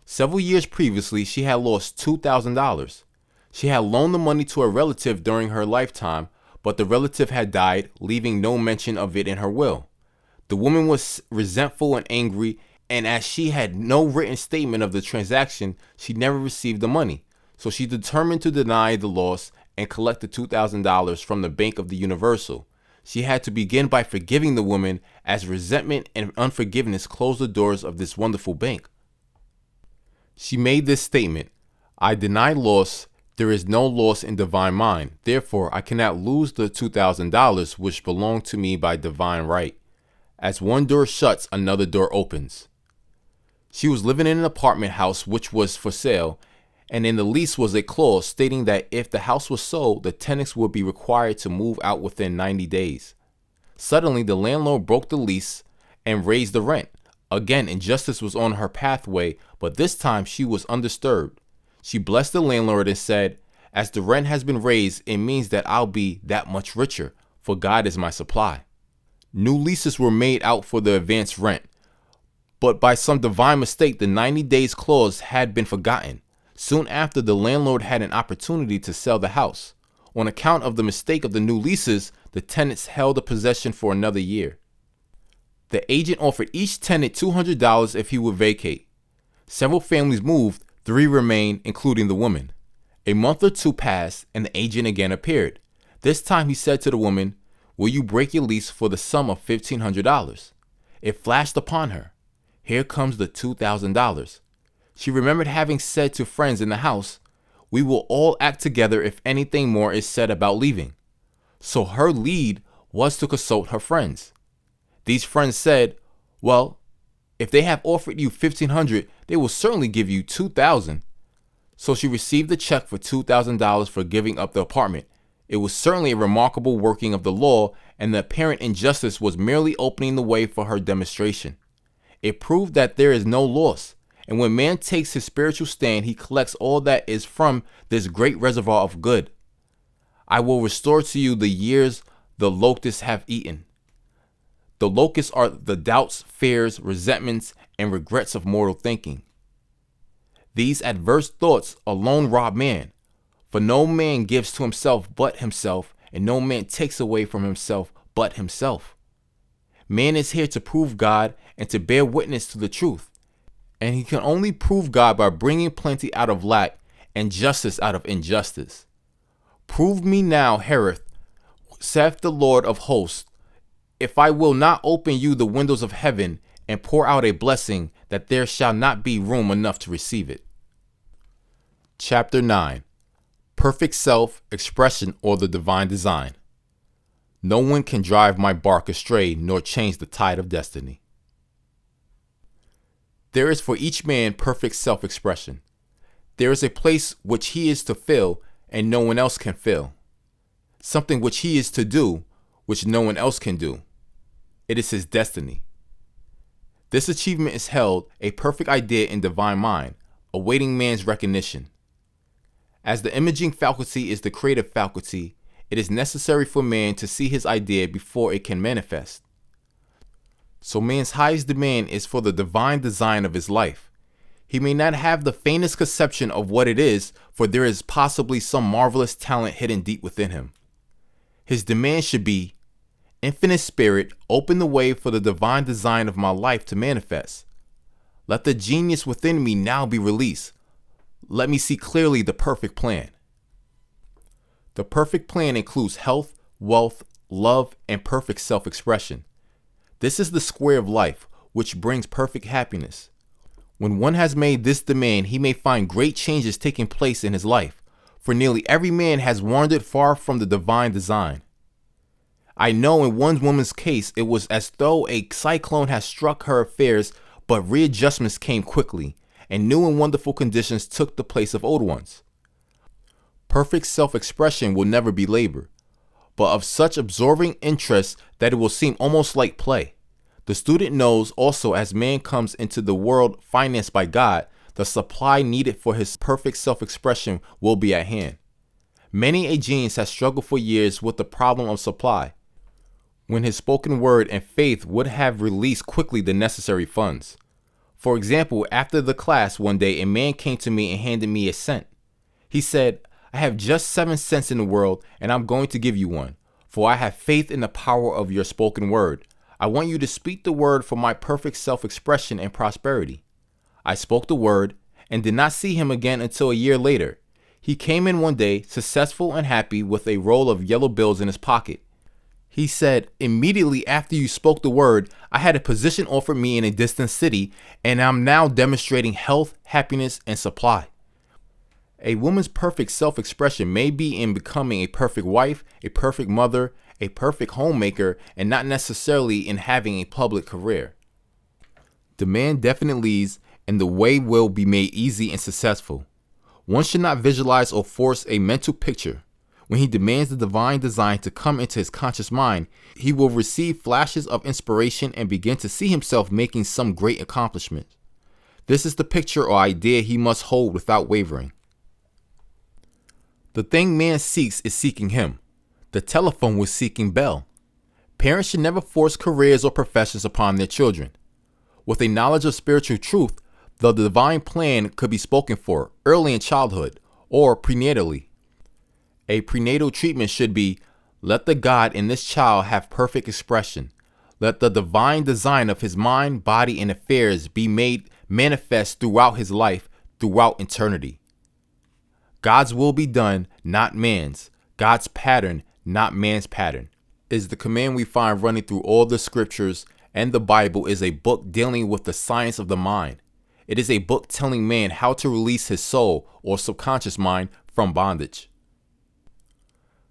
S1: Several years previously, she had lost $2,000. She had loaned the money to a relative during her lifetime, but the relative had died, leaving no mention of it in her will. The woman was resentful and angry, and as she had no written statement of the transaction, she never received the money. So she determined to deny the loss and collect the $2,000 from the Bank of the Universal. She had to begin by forgiving the woman, as resentment and unforgiveness closed the doors of this wonderful bank. She made this statement, "I deny loss. There is no loss in divine mind. Therefore, I cannot lose the $2,000 which belong to me by divine right. As one door shuts, another door opens." She was living in an apartment house which was for sale, and in the lease was a clause stating that if the house was sold, the tenants would be required to move out within 90 days. Suddenly, the landlord broke the lease and raised the rent. Again, injustice was on her pathway, but this time she was undisturbed. She blessed the landlord and said, "As the rent has been raised, it means that I'll be that much richer, for God is my supply." New leases were made out for the advanced rent, but by some divine mistake, the 90 days clause had been forgotten. Soon after, the landlord had an opportunity to sell the house. On account of the mistake of the new leases, the tenants held the possession for another year. The agent offered each tenant $200 if he would vacate. Several families moved, 3 remained, including the woman. A month or 2 passed, and the agent again appeared. This time he said to the woman, Will you break your lease for the sum of $1,500? It flashed upon her. Here comes the $2,000. She remembered having said to friends in the house, "We will all act together if anything more is said about leaving." So her lead was to consult her friends. These friends said, "Well, if they have offered you $1,500, they will certainly give you $2,000. So she received a check for $2,000 for giving up the apartment. It was certainly a remarkable working of the law, and the apparent injustice was merely opening the way for her demonstration. It proved that there is no loss, and when man takes his spiritual stand, he collects all that is from this great reservoir of good. I will restore to you the years the locusts have eaten. The locusts are the doubts, fears, resentments, and regrets of mortal thinking. These adverse thoughts alone rob man, for no man gives to himself but himself, and no man takes away from himself but himself. Man is here to prove God and to bear witness to the truth, and he can only prove God by bringing plenty out of lack and justice out of injustice. Prove me now, Hereth, saith the Lord of hosts, if I will not open you the windows of heaven and pour out a blessing, that there shall not be room enough to receive it. Chapter 9. Perfect Self-Expression or the Divine Design. No one can drive my bark astray nor change the tide of destiny. There is for each man perfect self-expression. There is a place which he is to fill and no one else can fill. Something which he is to do which no one else can do. It is his destiny. This achievement is held a perfect idea in divine mind, awaiting man's recognition. As the imaging faculty is the creative faculty, it is necessary for man to see his idea before it can manifest. So man's highest demand is for the divine design of his life. He may not have the faintest conception of what it is, for there is possibly some marvelous talent hidden deep within him. His demand should be, Infinite Spirit, open the way for the divine design of my life to manifest. Let the genius within me now be released. Let me see clearly the perfect plan. The perfect plan includes health, wealth, love, and perfect self-expression. This is the square of life, which brings perfect happiness. When one has made this demand, he may find great changes taking place in his life, for nearly every man has wandered far from the divine design. I know in one woman's case, it was as though a cyclone had struck her affairs, but readjustments came quickly, and new and wonderful conditions took the place of old ones. Perfect self-expression will never be labor, but of such absorbing interest that it will seem almost like play. The student knows also as man comes into the world financed by God, the supply needed for his perfect self-expression will be at hand. Many a genius has struggled for years with the problem of supply, when his spoken word and faith would have released quickly the necessary funds. For example, after the class one day, a man came to me and handed me a cent. He said, I have just 7 cents in the world, and I'm going to give you one, for I have faith in the power of your spoken word. I want you to speak the word for my perfect self-expression and prosperity. I spoke the word and did not see him again until a year later. He came in one day, successful and happy, with a roll of yellow bills in his pocket. He said, immediately after you spoke the word, I had a position offered me in a distant city, and I'm now demonstrating health, happiness, and supply. A woman's perfect self-expression may be in becoming a perfect wife, a perfect mother, a perfect homemaker, and not necessarily in having a public career. Demand definite leads, and the way will be made easy and successful. One should not visualize or force a mental picture. When he demands the divine design to come into his conscious mind, he will receive flashes of inspiration and begin to see himself making some great accomplishment. This is the picture or idea he must hold without wavering. The thing man seeks is seeking him. The telephone was seeking Bell. Parents should never force careers or professions upon their children. With a knowledge of spiritual truth, the divine plan could be spoken for early in childhood or prenatally. A prenatal treatment should be, let the God in this child have perfect expression. Let the divine design of his mind, body, and affairs be made manifest throughout his life, throughout eternity. God's will be done, not man's. God's pattern, not man's pattern. is the command we find running through all the scriptures, and the Bible is a book dealing with the science of the mind. It is a book telling man how to release his soul or subconscious mind from bondage.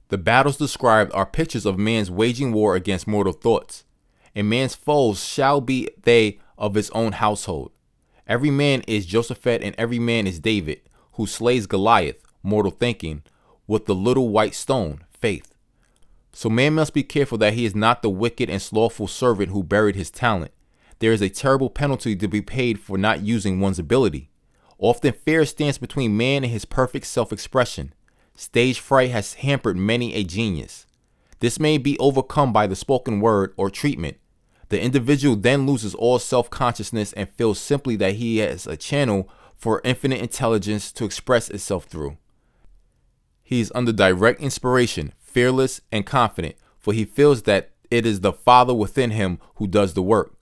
S1: The battles described are pictures of man's waging war against mortal thoughts. And man's foes shall be they of his own household. Every man is Jehoshaphat, and every man is David, who slays Goliath, mortal thinking, with the little white stone, faith. So man must be careful that he is not the wicked and slothful servant who buried his talent. There is a terrible penalty to be paid for not using one's ability. Often fear stands between man and his perfect self-expression. Stage fright has hampered many a genius. This may be overcome by the spoken word or treatment. The individual then loses all self-consciousness and feels simply that he has a channel for infinite intelligence to express itself through. He is under direct inspiration, fearless and confident, for he feels that it is the Father within him who does the work.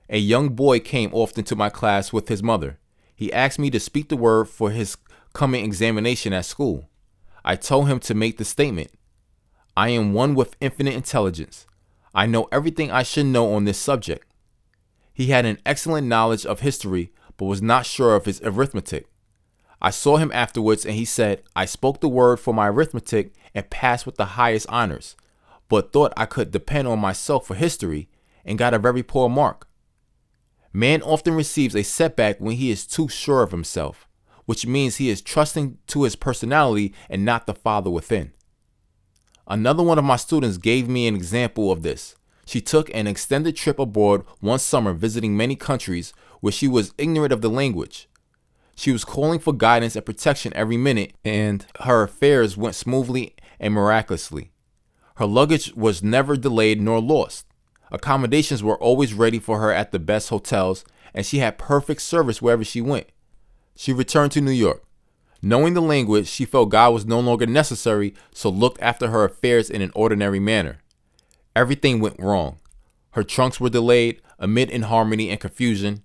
S1: A young boy came often to my class with his mother. He asked me to speak the word for his coming examination at school. I told him to make the statement, "I am one with infinite intelligence. I know everything I should know on this subject." He had an excellent knowledge of history, but was not sure of his arithmetic. I saw him afterwards, and he said, "I spoke the word for my arithmetic and passed with the highest honors, but thought I could depend on myself for history and got a very poor mark." Man often receives a setback when he is too sure of himself, which means he is trusting to his personality and not the Father within. Another one of my students gave me an example of this. She took an extended trip abroad one summer, visiting many countries where she was ignorant of the language. She was calling for guidance and protection every minute, and her affairs went smoothly and miraculously. Her luggage was never delayed nor lost. Accommodations were always ready for her at the best hotels, and she had perfect service wherever she went. She returned to New York. Knowing the language, she felt God was no longer necessary, so looked after her affairs in an ordinary manner. Everything went wrong. Her trunks were delayed amid inharmony and confusion.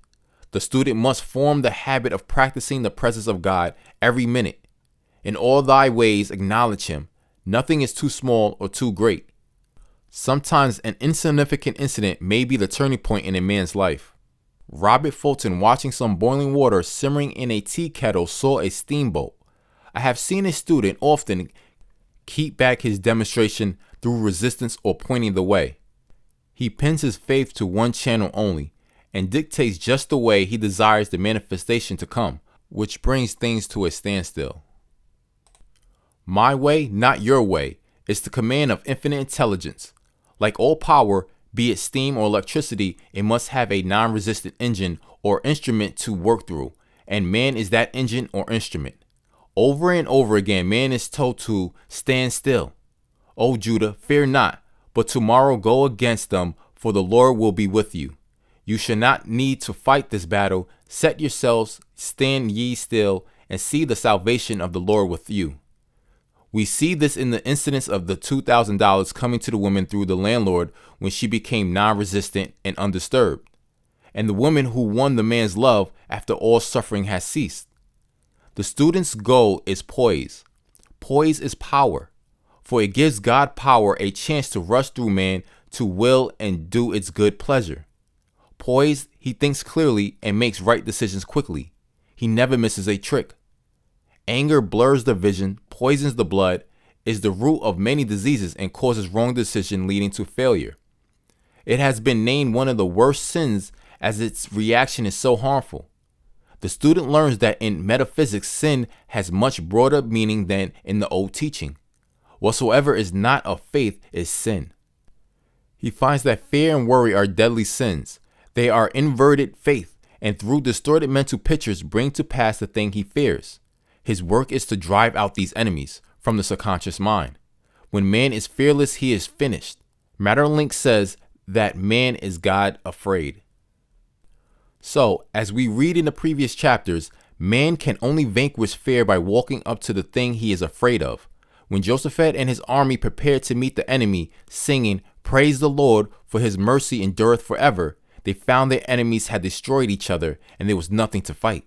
S1: The student must form the habit of practicing the presence of God every minute. In all thy ways acknowledge him. Nothing is too small or too great. Sometimes an insignificant incident may be the turning point in a man's life. Robert Fulton, watching some boiling water simmering in a tea kettle, saw a steamboat. I have seen a student often keep back his demonstration through resistance or pointing the way. He pins his faith to one channel only and dictates just the way he desires the manifestation to come, which brings things to a standstill. My way, not your way, is the command of infinite intelligence. Like all power, be it steam or electricity, it must have a non-resistant engine or instrument to work through, and man is that engine or instrument. Over and over again, man is told to stand still. O Judah, fear not, but tomorrow go against them, for the Lord will be with you. You shall not need to fight this battle. Set yourselves, stand ye still, and see the salvation of the Lord with you. We see this in the incidents of the $2,000 coming to the woman through the landlord when she became non-resistant and undisturbed, and the woman who won the man's love after all suffering has ceased. The student's goal is poise. Poise is power, for it gives God power a chance to rush through man to will and do its good pleasure. Poised, he thinks clearly and makes right decisions quickly. He never misses a trick. Anger blurs the vision, poisons the blood, is the root of many diseases, and causes wrong decision leading to failure. It has been named one of the worst sins as its reaction is so harmful. The student learns that in metaphysics, sin has much broader meaning than in the old teaching. Whatsoever is not of faith is sin. He finds that fear and worry are deadly sins. They are inverted faith, and through distorted mental pictures bring to pass the thing he fears. His work is to drive out these enemies from the subconscious mind. When man is fearless, he is finished. Matterlink says that man is God afraid. So, as we read in the previous chapters, man can only vanquish fear by walking up to the thing he is afraid of. When Jehoshaphat and his army prepared to meet the enemy, singing, "Praise the Lord, for his mercy endureth forever," they found their enemies had destroyed each other and there was nothing to fight.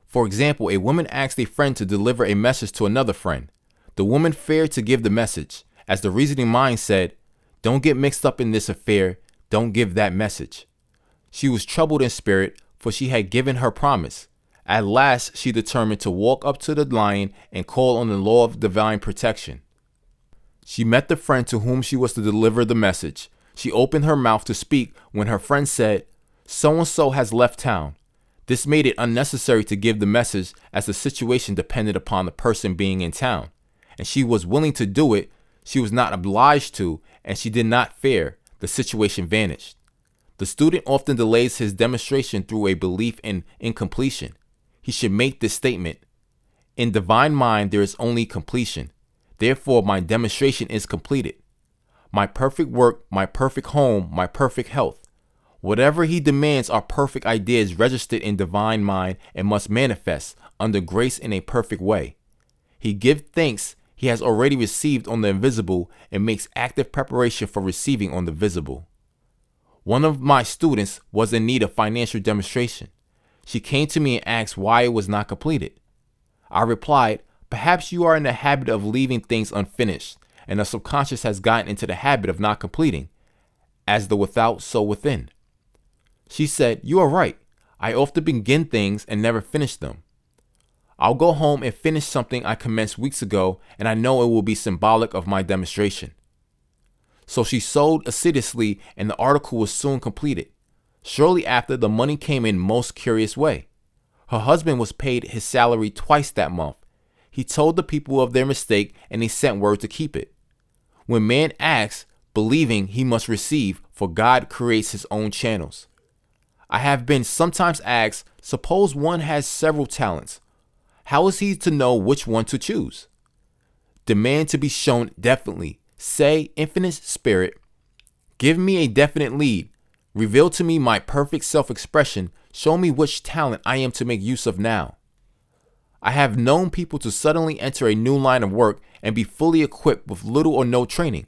S1: For example, a woman asked a friend to deliver a message to another friend. The woman feared to give the message, as the reasoning mind said, Don't get mixed up in this affair. Don't give that message. She was troubled in spirit, for she had given her promise. At last, she determined to walk up to the lion and call on the law of divine protection. She met the friend to whom she was to deliver the message. She opened her mouth to speak when her friend said, "So-and-so has left town." This made it unnecessary to give the message, as the situation depended upon the person being in town, and she was willing to do it. She was not obliged to, and she did not fear. The situation vanished. The student often delays his demonstration through a belief in incompletion. He should make this statement: in divine mind there is only completion. Therefore my demonstration is completed. My perfect work, my perfect home, my perfect health. Whatever he demands are perfect ideas registered in divine mind and must manifest under grace in a perfect way. He gives thanks he has already received on the invisible and makes active preparation for receiving on the visible. One of my students was in need of financial demonstration. She came to me and asked why it was not completed. I replied, "Perhaps you are in the habit of leaving things unfinished, and the subconscious has gotten into the habit of not completing. As the without, so within." She said, "You are right. I often begin things and never finish them. I'll go home and finish something I commenced weeks ago, and I know it will be symbolic of my demonstration." So she sewed assiduously, and the article was soon completed. Shortly after, the money came in most curious way. Her husband was paid his salary twice that month. He told the people of their mistake, and they sent word to keep it. When man acts, believing he must receive, for God creates his own channels. I have been sometimes asked, suppose one has several talents. How is he to know which one to choose? Demand to be shown definitely. Say, Infinite Spirit, give me a definite lead. Reveal to me my perfect self-expression. Show me which talent I am to make use of now. I have known people to suddenly enter a new line of work and be fully equipped with little or no training.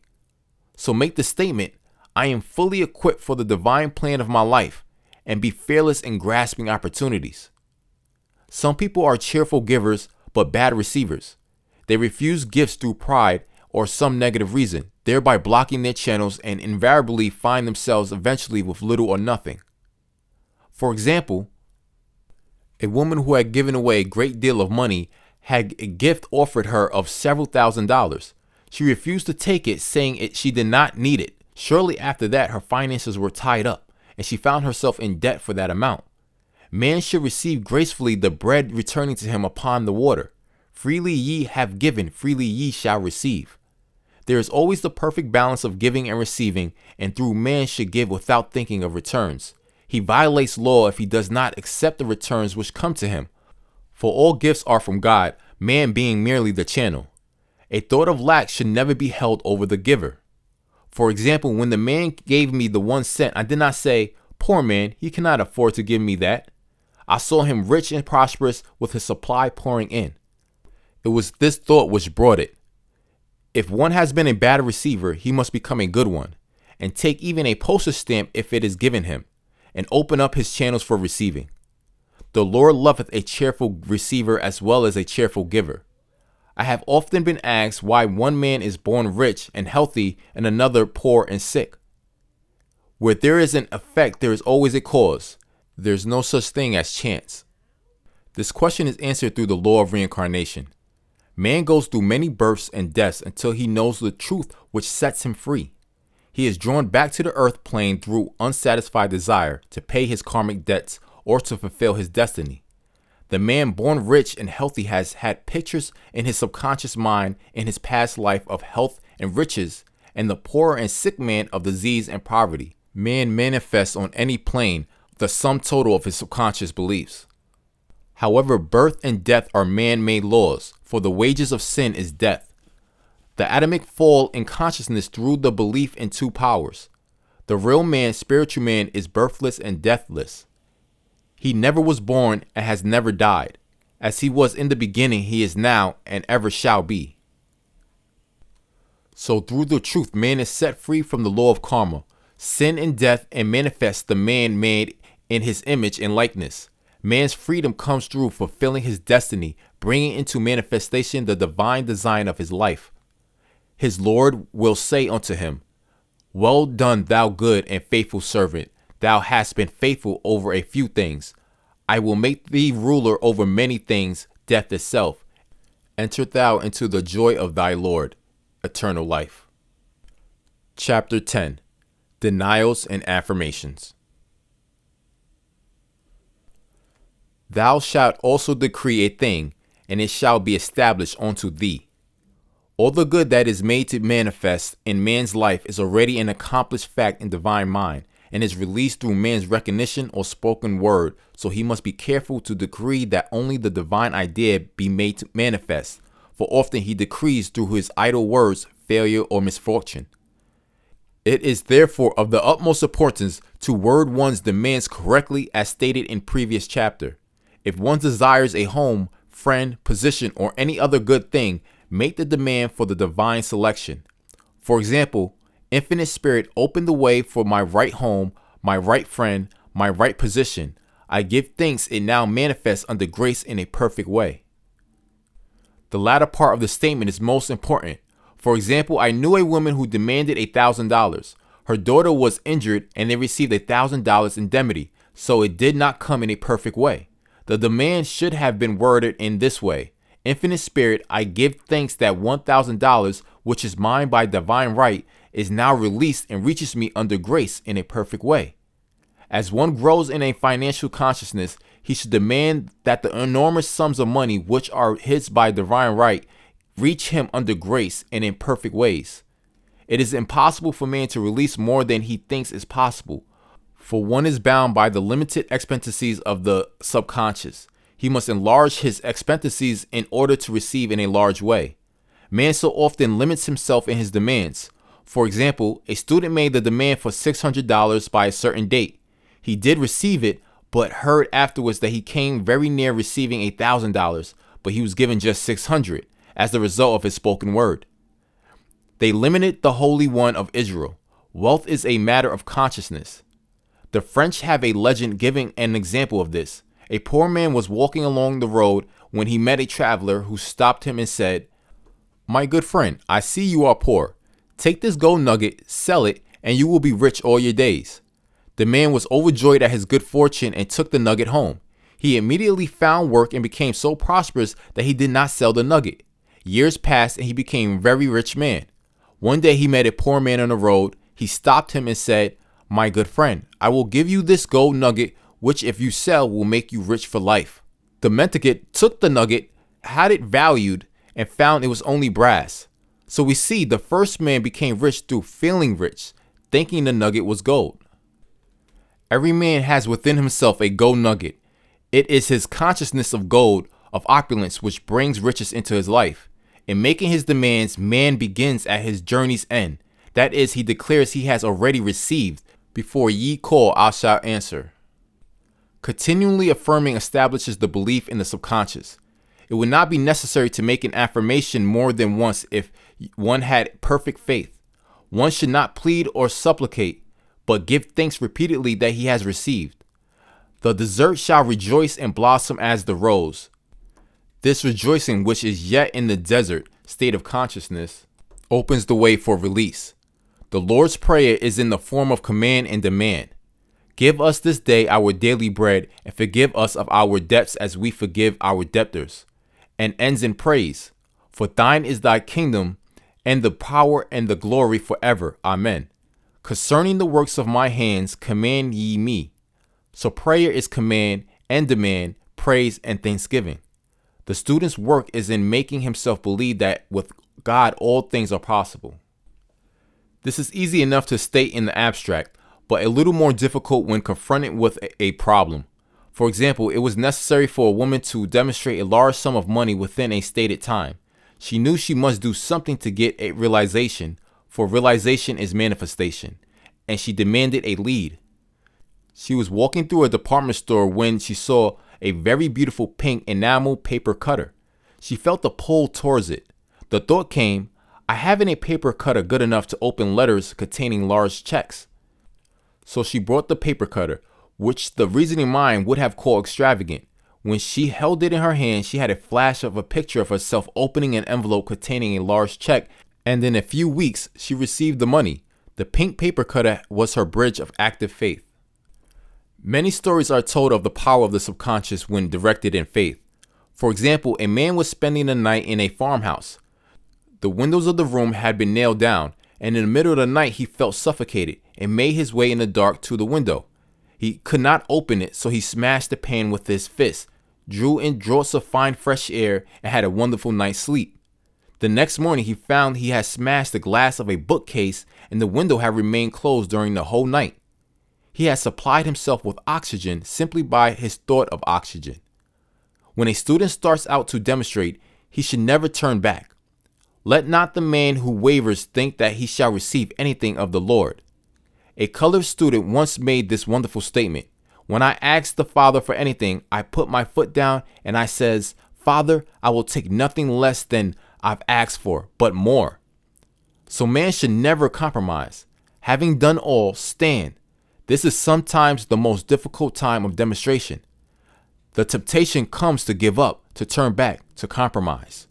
S1: So make the statement, I am fully equipped for the divine plan of my life, and be fearless in grasping opportunities. Some people are cheerful givers, but bad receivers. They refuse gifts through pride or some negative reason, thereby blocking their channels, and invariably find themselves eventually with little or nothing. For example, a woman who had given away a great deal of money had a gift offered her of several $1,000s. She refused to take it, saying she did not need it. Shortly after that, her finances were tied up, and she found herself in debt for that amount. Man should receive gracefully the bread returning to him upon the water. Freely ye have given, freely ye shall receive. There is always the perfect balance of giving and receiving, and through man should give without thinking of returns. He violates law if he does not accept the returns which come to him. For all gifts are from God, man being merely the channel. A thought of lack should never be held over the giver. For example, when the man gave me the 1 cent, I did not say, "Poor man, he cannot afford to give me that." I saw him rich and prosperous with his supply pouring in. It was this thought which brought it. If one has been a bad receiver, he must become a good one, and take even a postage stamp if it is given him, and open up his channels for receiving. The Lord loveth a cheerful receiver as well as a cheerful giver. I have often been asked why one man is born rich and healthy and another poor and sick. Where there is an effect, there is always a cause. There is no such thing as chance. This question is answered through the law of reincarnation. Man goes through many births and deaths until he knows the truth which sets him free. He is drawn back to the earth plane through unsatisfied desire to pay his karmic debts or to fulfill his destiny. The man born rich and healthy has had pictures in his subconscious mind in his past life of health and riches, and the poor and sick man of disease and poverty. Man manifests on any plane the sum total of his subconscious beliefs. However, birth and death are man-made laws, for the wages of sin is death. The atomic fall in consciousness through the belief in two powers. The real man, spiritual man, is birthless and deathless. He never was born and has never died. As he was in the beginning, he is now and ever shall be. So through the truth, man is set free from the law of karma, sin and death, and manifests the man made in his image and likeness. Man's freedom comes through fulfilling his destiny, bringing into manifestation the divine design of his life. His Lord will say unto him, Well done, thou good and faithful servant. Thou hast been faithful over a few things. I will make thee ruler over many things, death itself. Enter thou into the joy of thy Lord, eternal life. Chapter 10. Denials and Affirmations. Thou shalt also decree a thing, and it shall be established unto thee. All the good that is made to manifest in man's life is already an accomplished fact in divine mind, and is released through man's recognition or spoken word, so he must be careful to decree that only the divine idea be made to manifest, for often he decrees through his idle words failure or misfortune. It is therefore of the utmost importance to word one's demands correctly as stated in previous chapter. If one desires a home, friend, position, or any other good thing, make the demand for the divine selection. For example, Infinite Spirit, open the way for my right home, my right friend, my right position. I give thanks it now manifests under grace in a perfect way. The latter part of the statement is most important. For example, I knew a woman who demanded $1,000. Her daughter was injured and they received $1,000 indemnity, so it did not come in a perfect way. The demand should have been worded in this way. Infinite Spirit, I give thanks that $1,000, which is mine by divine right, is now released and reaches me under grace in a perfect way. As one grows in a financial consciousness, he should demand that the enormous sums of money which are his by divine right reach him under grace and in perfect ways. It is impossible for man to release more than he thinks is possible, for one is bound by the limited expectancies of the subconscious. He must enlarge his expectancies in order to receive in a large way. Man so often limits himself in his demands. For example, a student made the demand for $600 by a certain date. He did receive it, but heard afterwards that he came very near receiving $1,000, but he was given just $600 as the result of his spoken word. They limited the Holy One of Israel. Wealth is a matter of consciousness. The French have a legend giving an example of this. A poor man was walking along the road when he met a traveler who stopped him and said, "My good friend, I see you are poor. Take this gold nugget, sell it, and you will be rich all your days." The man was overjoyed at his good fortune and took the nugget home. He immediately found work and became so prosperous that he did not sell the nugget. Years passed and he became a very rich man. One day he met a poor man on the road. He stopped him and said, "My good friend, I will give you this gold nugget, which if you sell will make you rich for life." The mendicant took the nugget, had it valued, and found it was only brass. So we see the first man became rich through feeling rich, thinking the nugget was gold. Every man has within himself a gold nugget. It is his consciousness of gold, of opulence, which brings riches into his life. In making his demands, man begins at his journey's end. That is, he declares he has already received. Before ye call, I shall answer. Continually affirming establishes the belief in the subconscious. It would not be necessary to make an affirmation more than once if one had perfect faith. One should not plead or supplicate, but give thanks repeatedly that he has received. The desert shall rejoice and blossom as the rose. This rejoicing, which is yet in the desert state of consciousness, opens the way for release. The Lord's Prayer is in the form of command and demand. Give us this day our daily bread, and forgive us of our debts as we forgive our debtors. And ends in praise. For thine is thy kingdom, and the power and the glory forever. Amen. Concerning the works of my hands, command ye me. So prayer is command and demand, praise and thanksgiving. The student's work is in making himself believe that with God all things are possible. This is easy enough to state in the abstract, but a little more difficult when confronted with a problem. For example, it was necessary for a woman to demonstrate a large sum of money within a stated time. She knew she must do something to get a realization, for realization is manifestation, and she demanded a lead. She was walking through a department store when she saw a very beautiful pink enamel paper cutter. She felt the pull towards it. The thought came, I haven't a paper cutter good enough to open letters containing large checks. So she brought the paper cutter, which the reasoning mind would have called extravagant. When she held it in her hand, she had a flash of a picture of herself opening an envelope containing a large check, and in a few weeks, she received the money. The pink paper cutter was her bridge of active faith. Many stories are told of the power of the subconscious when directed in faith. For example, a man was spending the night in a farmhouse. The windows of the room had been nailed down, and in the middle of the night he felt suffocated and made his way in the dark to the window. He could not open it, so he smashed the pane with his fist, drew in draughts of fine fresh air, and had a wonderful night's sleep. The next morning he found he had smashed the glass of a bookcase and the window had remained closed during the whole night. He had supplied himself with oxygen simply by his thought of oxygen. When a student starts out to demonstrate, he should never turn back. Let not the man who wavers think that he shall receive anything of the Lord. A colored student once made this wonderful statement. When I ask the Father for anything, I put my foot down and I says, Father, I will take nothing less than I've asked for, but more. So man should never compromise. Having done all, stand. This is sometimes the most difficult time of demonstration. The temptation comes to give up, to turn back, to compromise.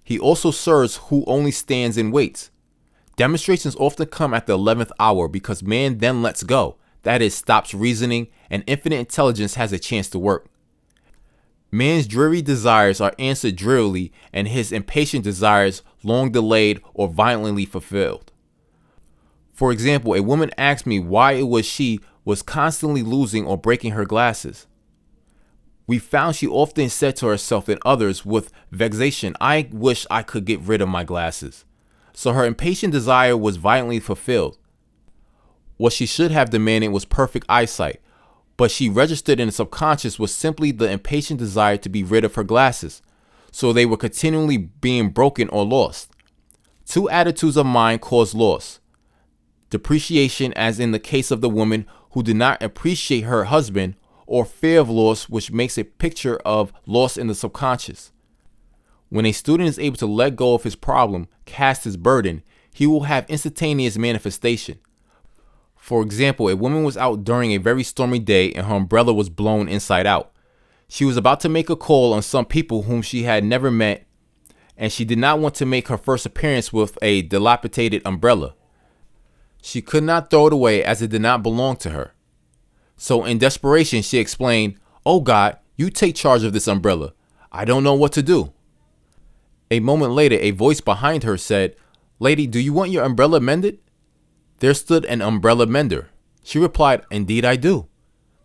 S1: He also serves who only stands and waits. Demonstrations often come at the 11th hour because man then lets go, that is, stops reasoning, and infinite intelligence has a chance to work. Man's dreary desires are answered drearily, and his impatient desires long delayed or violently fulfilled. For example, a woman asked me why it was she was constantly losing or breaking her glasses. We found she often said to herself and others with vexation, I wish I could get rid of my glasses. So her impatient desire was violently fulfilled. What she should have demanded was perfect eyesight, but she registered in the subconscious was simply the impatient desire to be rid of her glasses, so they were continually being broken or lost. Two attitudes of mind cause loss. Depreciation, as in the case of the woman who did not appreciate her husband, or fear of loss, which makes a picture of loss in the subconscious. When a student is able to let go of his problem, cast his burden, he will have instantaneous manifestation. For example, a woman was out during a very stormy day and her umbrella was blown inside out. She was about to make a call on some people whom she had never met, and she did not want to make her first appearance with a dilapidated umbrella. She could not throw it away as it did not belong to her. So in desperation, she explained, "Oh God, you take charge of this umbrella. I don't know what to do." A moment later, a voice behind her said, "Lady, do you want your umbrella mended?" There stood an umbrella mender. She replied, "Indeed I do."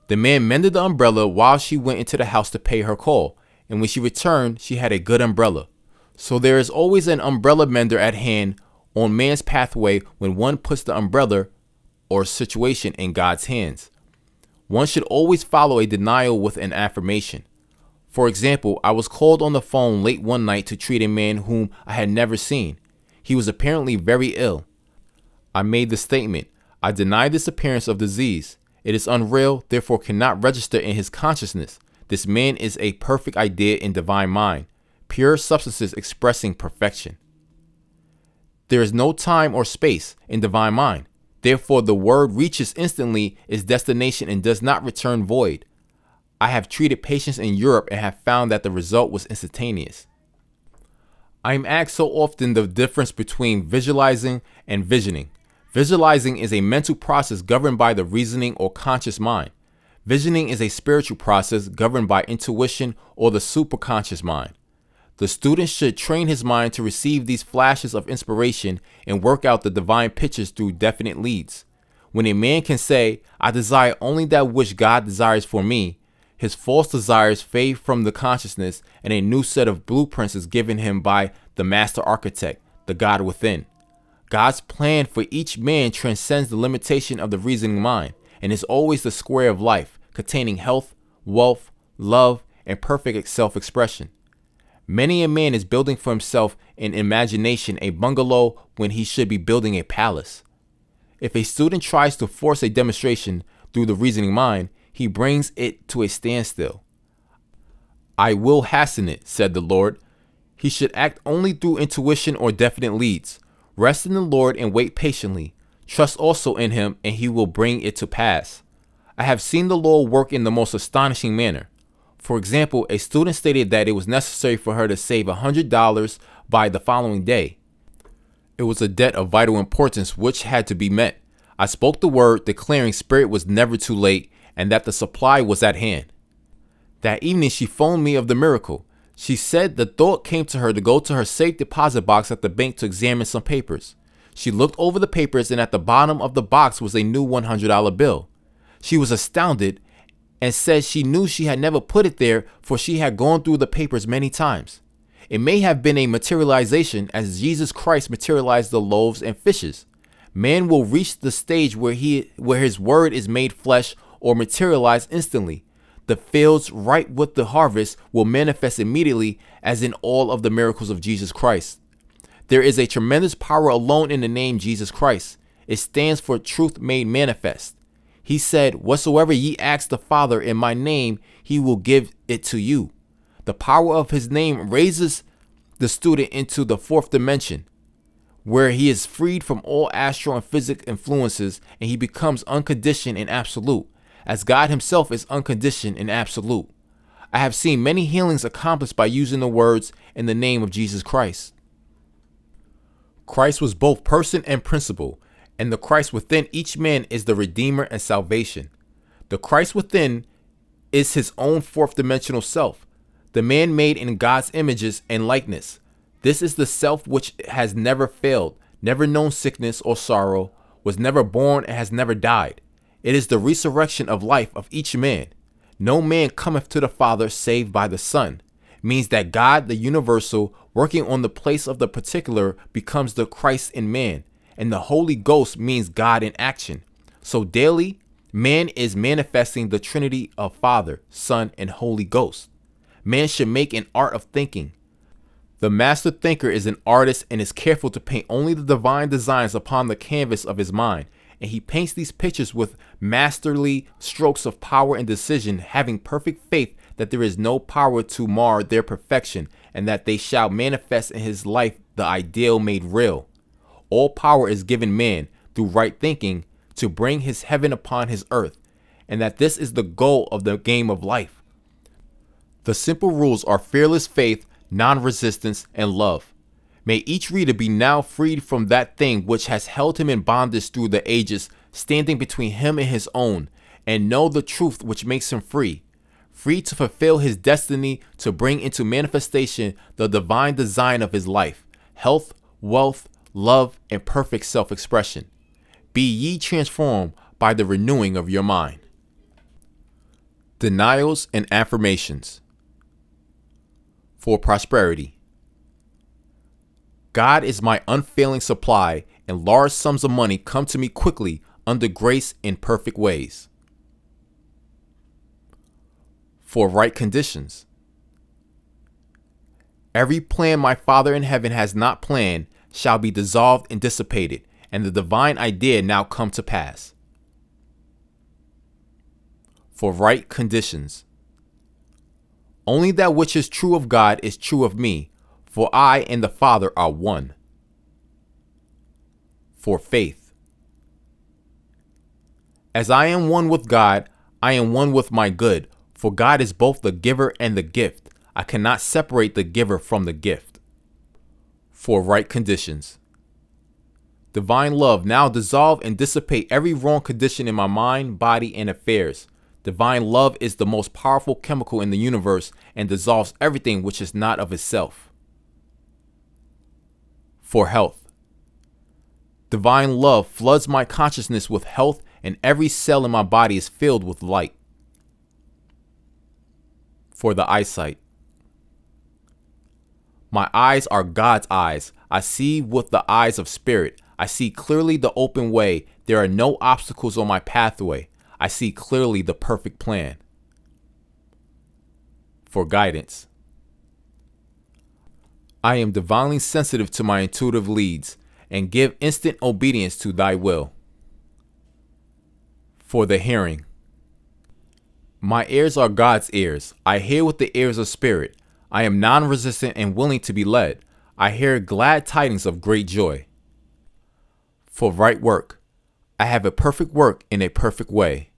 S1: The man mended the umbrella while she went into the house to pay her call, and when she returned, she had a good umbrella. So there is always an umbrella mender at hand on man's pathway when one puts the umbrella or situation in God's hands. One should always follow a denial with an affirmation. For example, I was called on the phone late one night to treat a man whom I had never seen. He was apparently very ill. I made the statement, I deny this appearance of disease. It is unreal, therefore cannot register in his consciousness. This man is a perfect idea in divine mind, pure substances expressing perfection. There is no time or space in divine mind. Therefore, the word reaches instantly its destination and does not return void. I have treated patients in Europe and have found that the result was instantaneous. I am asked so often the difference between visualizing and visioning. Visualizing is a mental process governed by the reasoning or conscious mind. Visioning is a spiritual process governed by intuition or the superconscious mind. The student should train his mind to receive these flashes of inspiration and work out the divine pictures through definite leads. When a man can say, I desire only that which God desires for me, his false desires fade from the consciousness and a new set of blueprints is given him by the master architect, the God within. God's plan for each man transcends the limitation of the reasoning mind and is always the square of life, containing health, wealth, love, and perfect self-expression. Many a man is building for himself in imagination a bungalow when he should be building a palace. If a student tries to force a demonstration through the reasoning mind, he brings it to a standstill. I will hasten it, said the Lord. He should act only through intuition or definite leads. Rest in the Lord and wait patiently. Trust also in him and he will bring it to pass. I have seen the Lord work in the most astonishing manner. For example, a student stated that it was necessary for her to save $100 by the following day. It was a debt of vital importance which had to be met. I spoke the word, declaring spirit was never too late and that the supply was at hand. That evening she phoned me of the miracle. She said the thought came to her to go to her safe deposit box at the bank to examine some papers. She looked over the papers and at the bottom of the box was a new $100 bill. She was astounded and said she knew she had never put it there, for she had gone through the papers many times. It may have been a materialization as Jesus Christ materialized the loaves and fishes. Man will reach the stage where his word is made flesh or materialized instantly. The fields ripe with the harvest will manifest immediately, as in all of the miracles of Jesus Christ. There is a tremendous power alone in the name Jesus Christ. It stands for truth made manifest. He said, whatsoever ye ask the Father in my name, he will give it to you. The power of his name raises the student into the fourth dimension, where he is freed from all astral and physic influences, and he becomes unconditioned and absolute, as God himself is unconditioned and absolute. I have seen many healings accomplished by using the words in the name of Jesus Christ. Christ was both person and principle, and the Christ within each man is the Redeemer and salvation. The Christ within is his own fourth dimensional self, the man made in God's images and likeness. This is the self which has never failed, never known sickness or sorrow, was never born and has never died. It is the resurrection of life of each man. No man cometh to the Father save by the Son. Means that God, the universal, working on the place of the particular, becomes the Christ in man. And the Holy Ghost means God in action. So daily, man is manifesting the Trinity of Father, Son, and Holy Ghost. Man should make an art of thinking. The master thinker is an artist and is careful to paint only the divine designs upon the canvas of his mind. And he paints these pictures with masterly strokes of power and decision, having perfect faith that there is no power to mar their perfection, and that they shall manifest in his life the ideal made real. All power is given man through right thinking to bring his heaven upon his earth, and that this is the goal of the game of life. The simple rules are fearless faith, non-resistance, and love. May each reader be now freed from that thing which has held him in bondage through the ages, standing between him and his own, and know the truth which makes him free. Free to fulfill his destiny, to bring into manifestation the divine design of his life, health, wealth, love, and perfect self-expression. Be ye transformed by the renewing of your mind. Denials and affirmations. For prosperity. God is my unfailing supply, and large sums of money come to me quickly under grace in perfect ways. For right conditions. Every plan my Father in heaven has not planned shall be dissolved and dissipated, and the divine idea now come to pass. For right conditions. Only that which is true of God is true of me, for I and the Father are one. For faith. As I am one with God, I am one with my good, for God is both the giver and the gift. I cannot separate the giver from the gift. For right conditions. Divine love now dissolve and dissipate every wrong condition in my mind, body, and affairs. Divine love is the most powerful chemical in the universe and dissolves everything which is not of itself. For health. Divine love floods my consciousness with health, and every cell in my body is filled with light. For the eyesight. My eyes are God's eyes. I see with the eyes of spirit. I see clearly the open way. There are no obstacles on my pathway. I see clearly the perfect plan. For guidance. I am divinely sensitive to my intuitive leads and give instant obedience to thy will. For the hearing. My ears are God's ears. I hear with the ears of spirit. I am non-resistant and willing to be led. I hear glad tidings of great joy. For right work. I have a perfect work in a perfect way.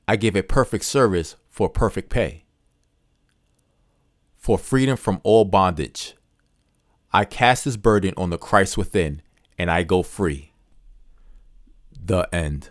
S1: I give a perfect service for perfect pay. For freedom from all bondage. I cast his burden on the Christ within, and I go free. The end.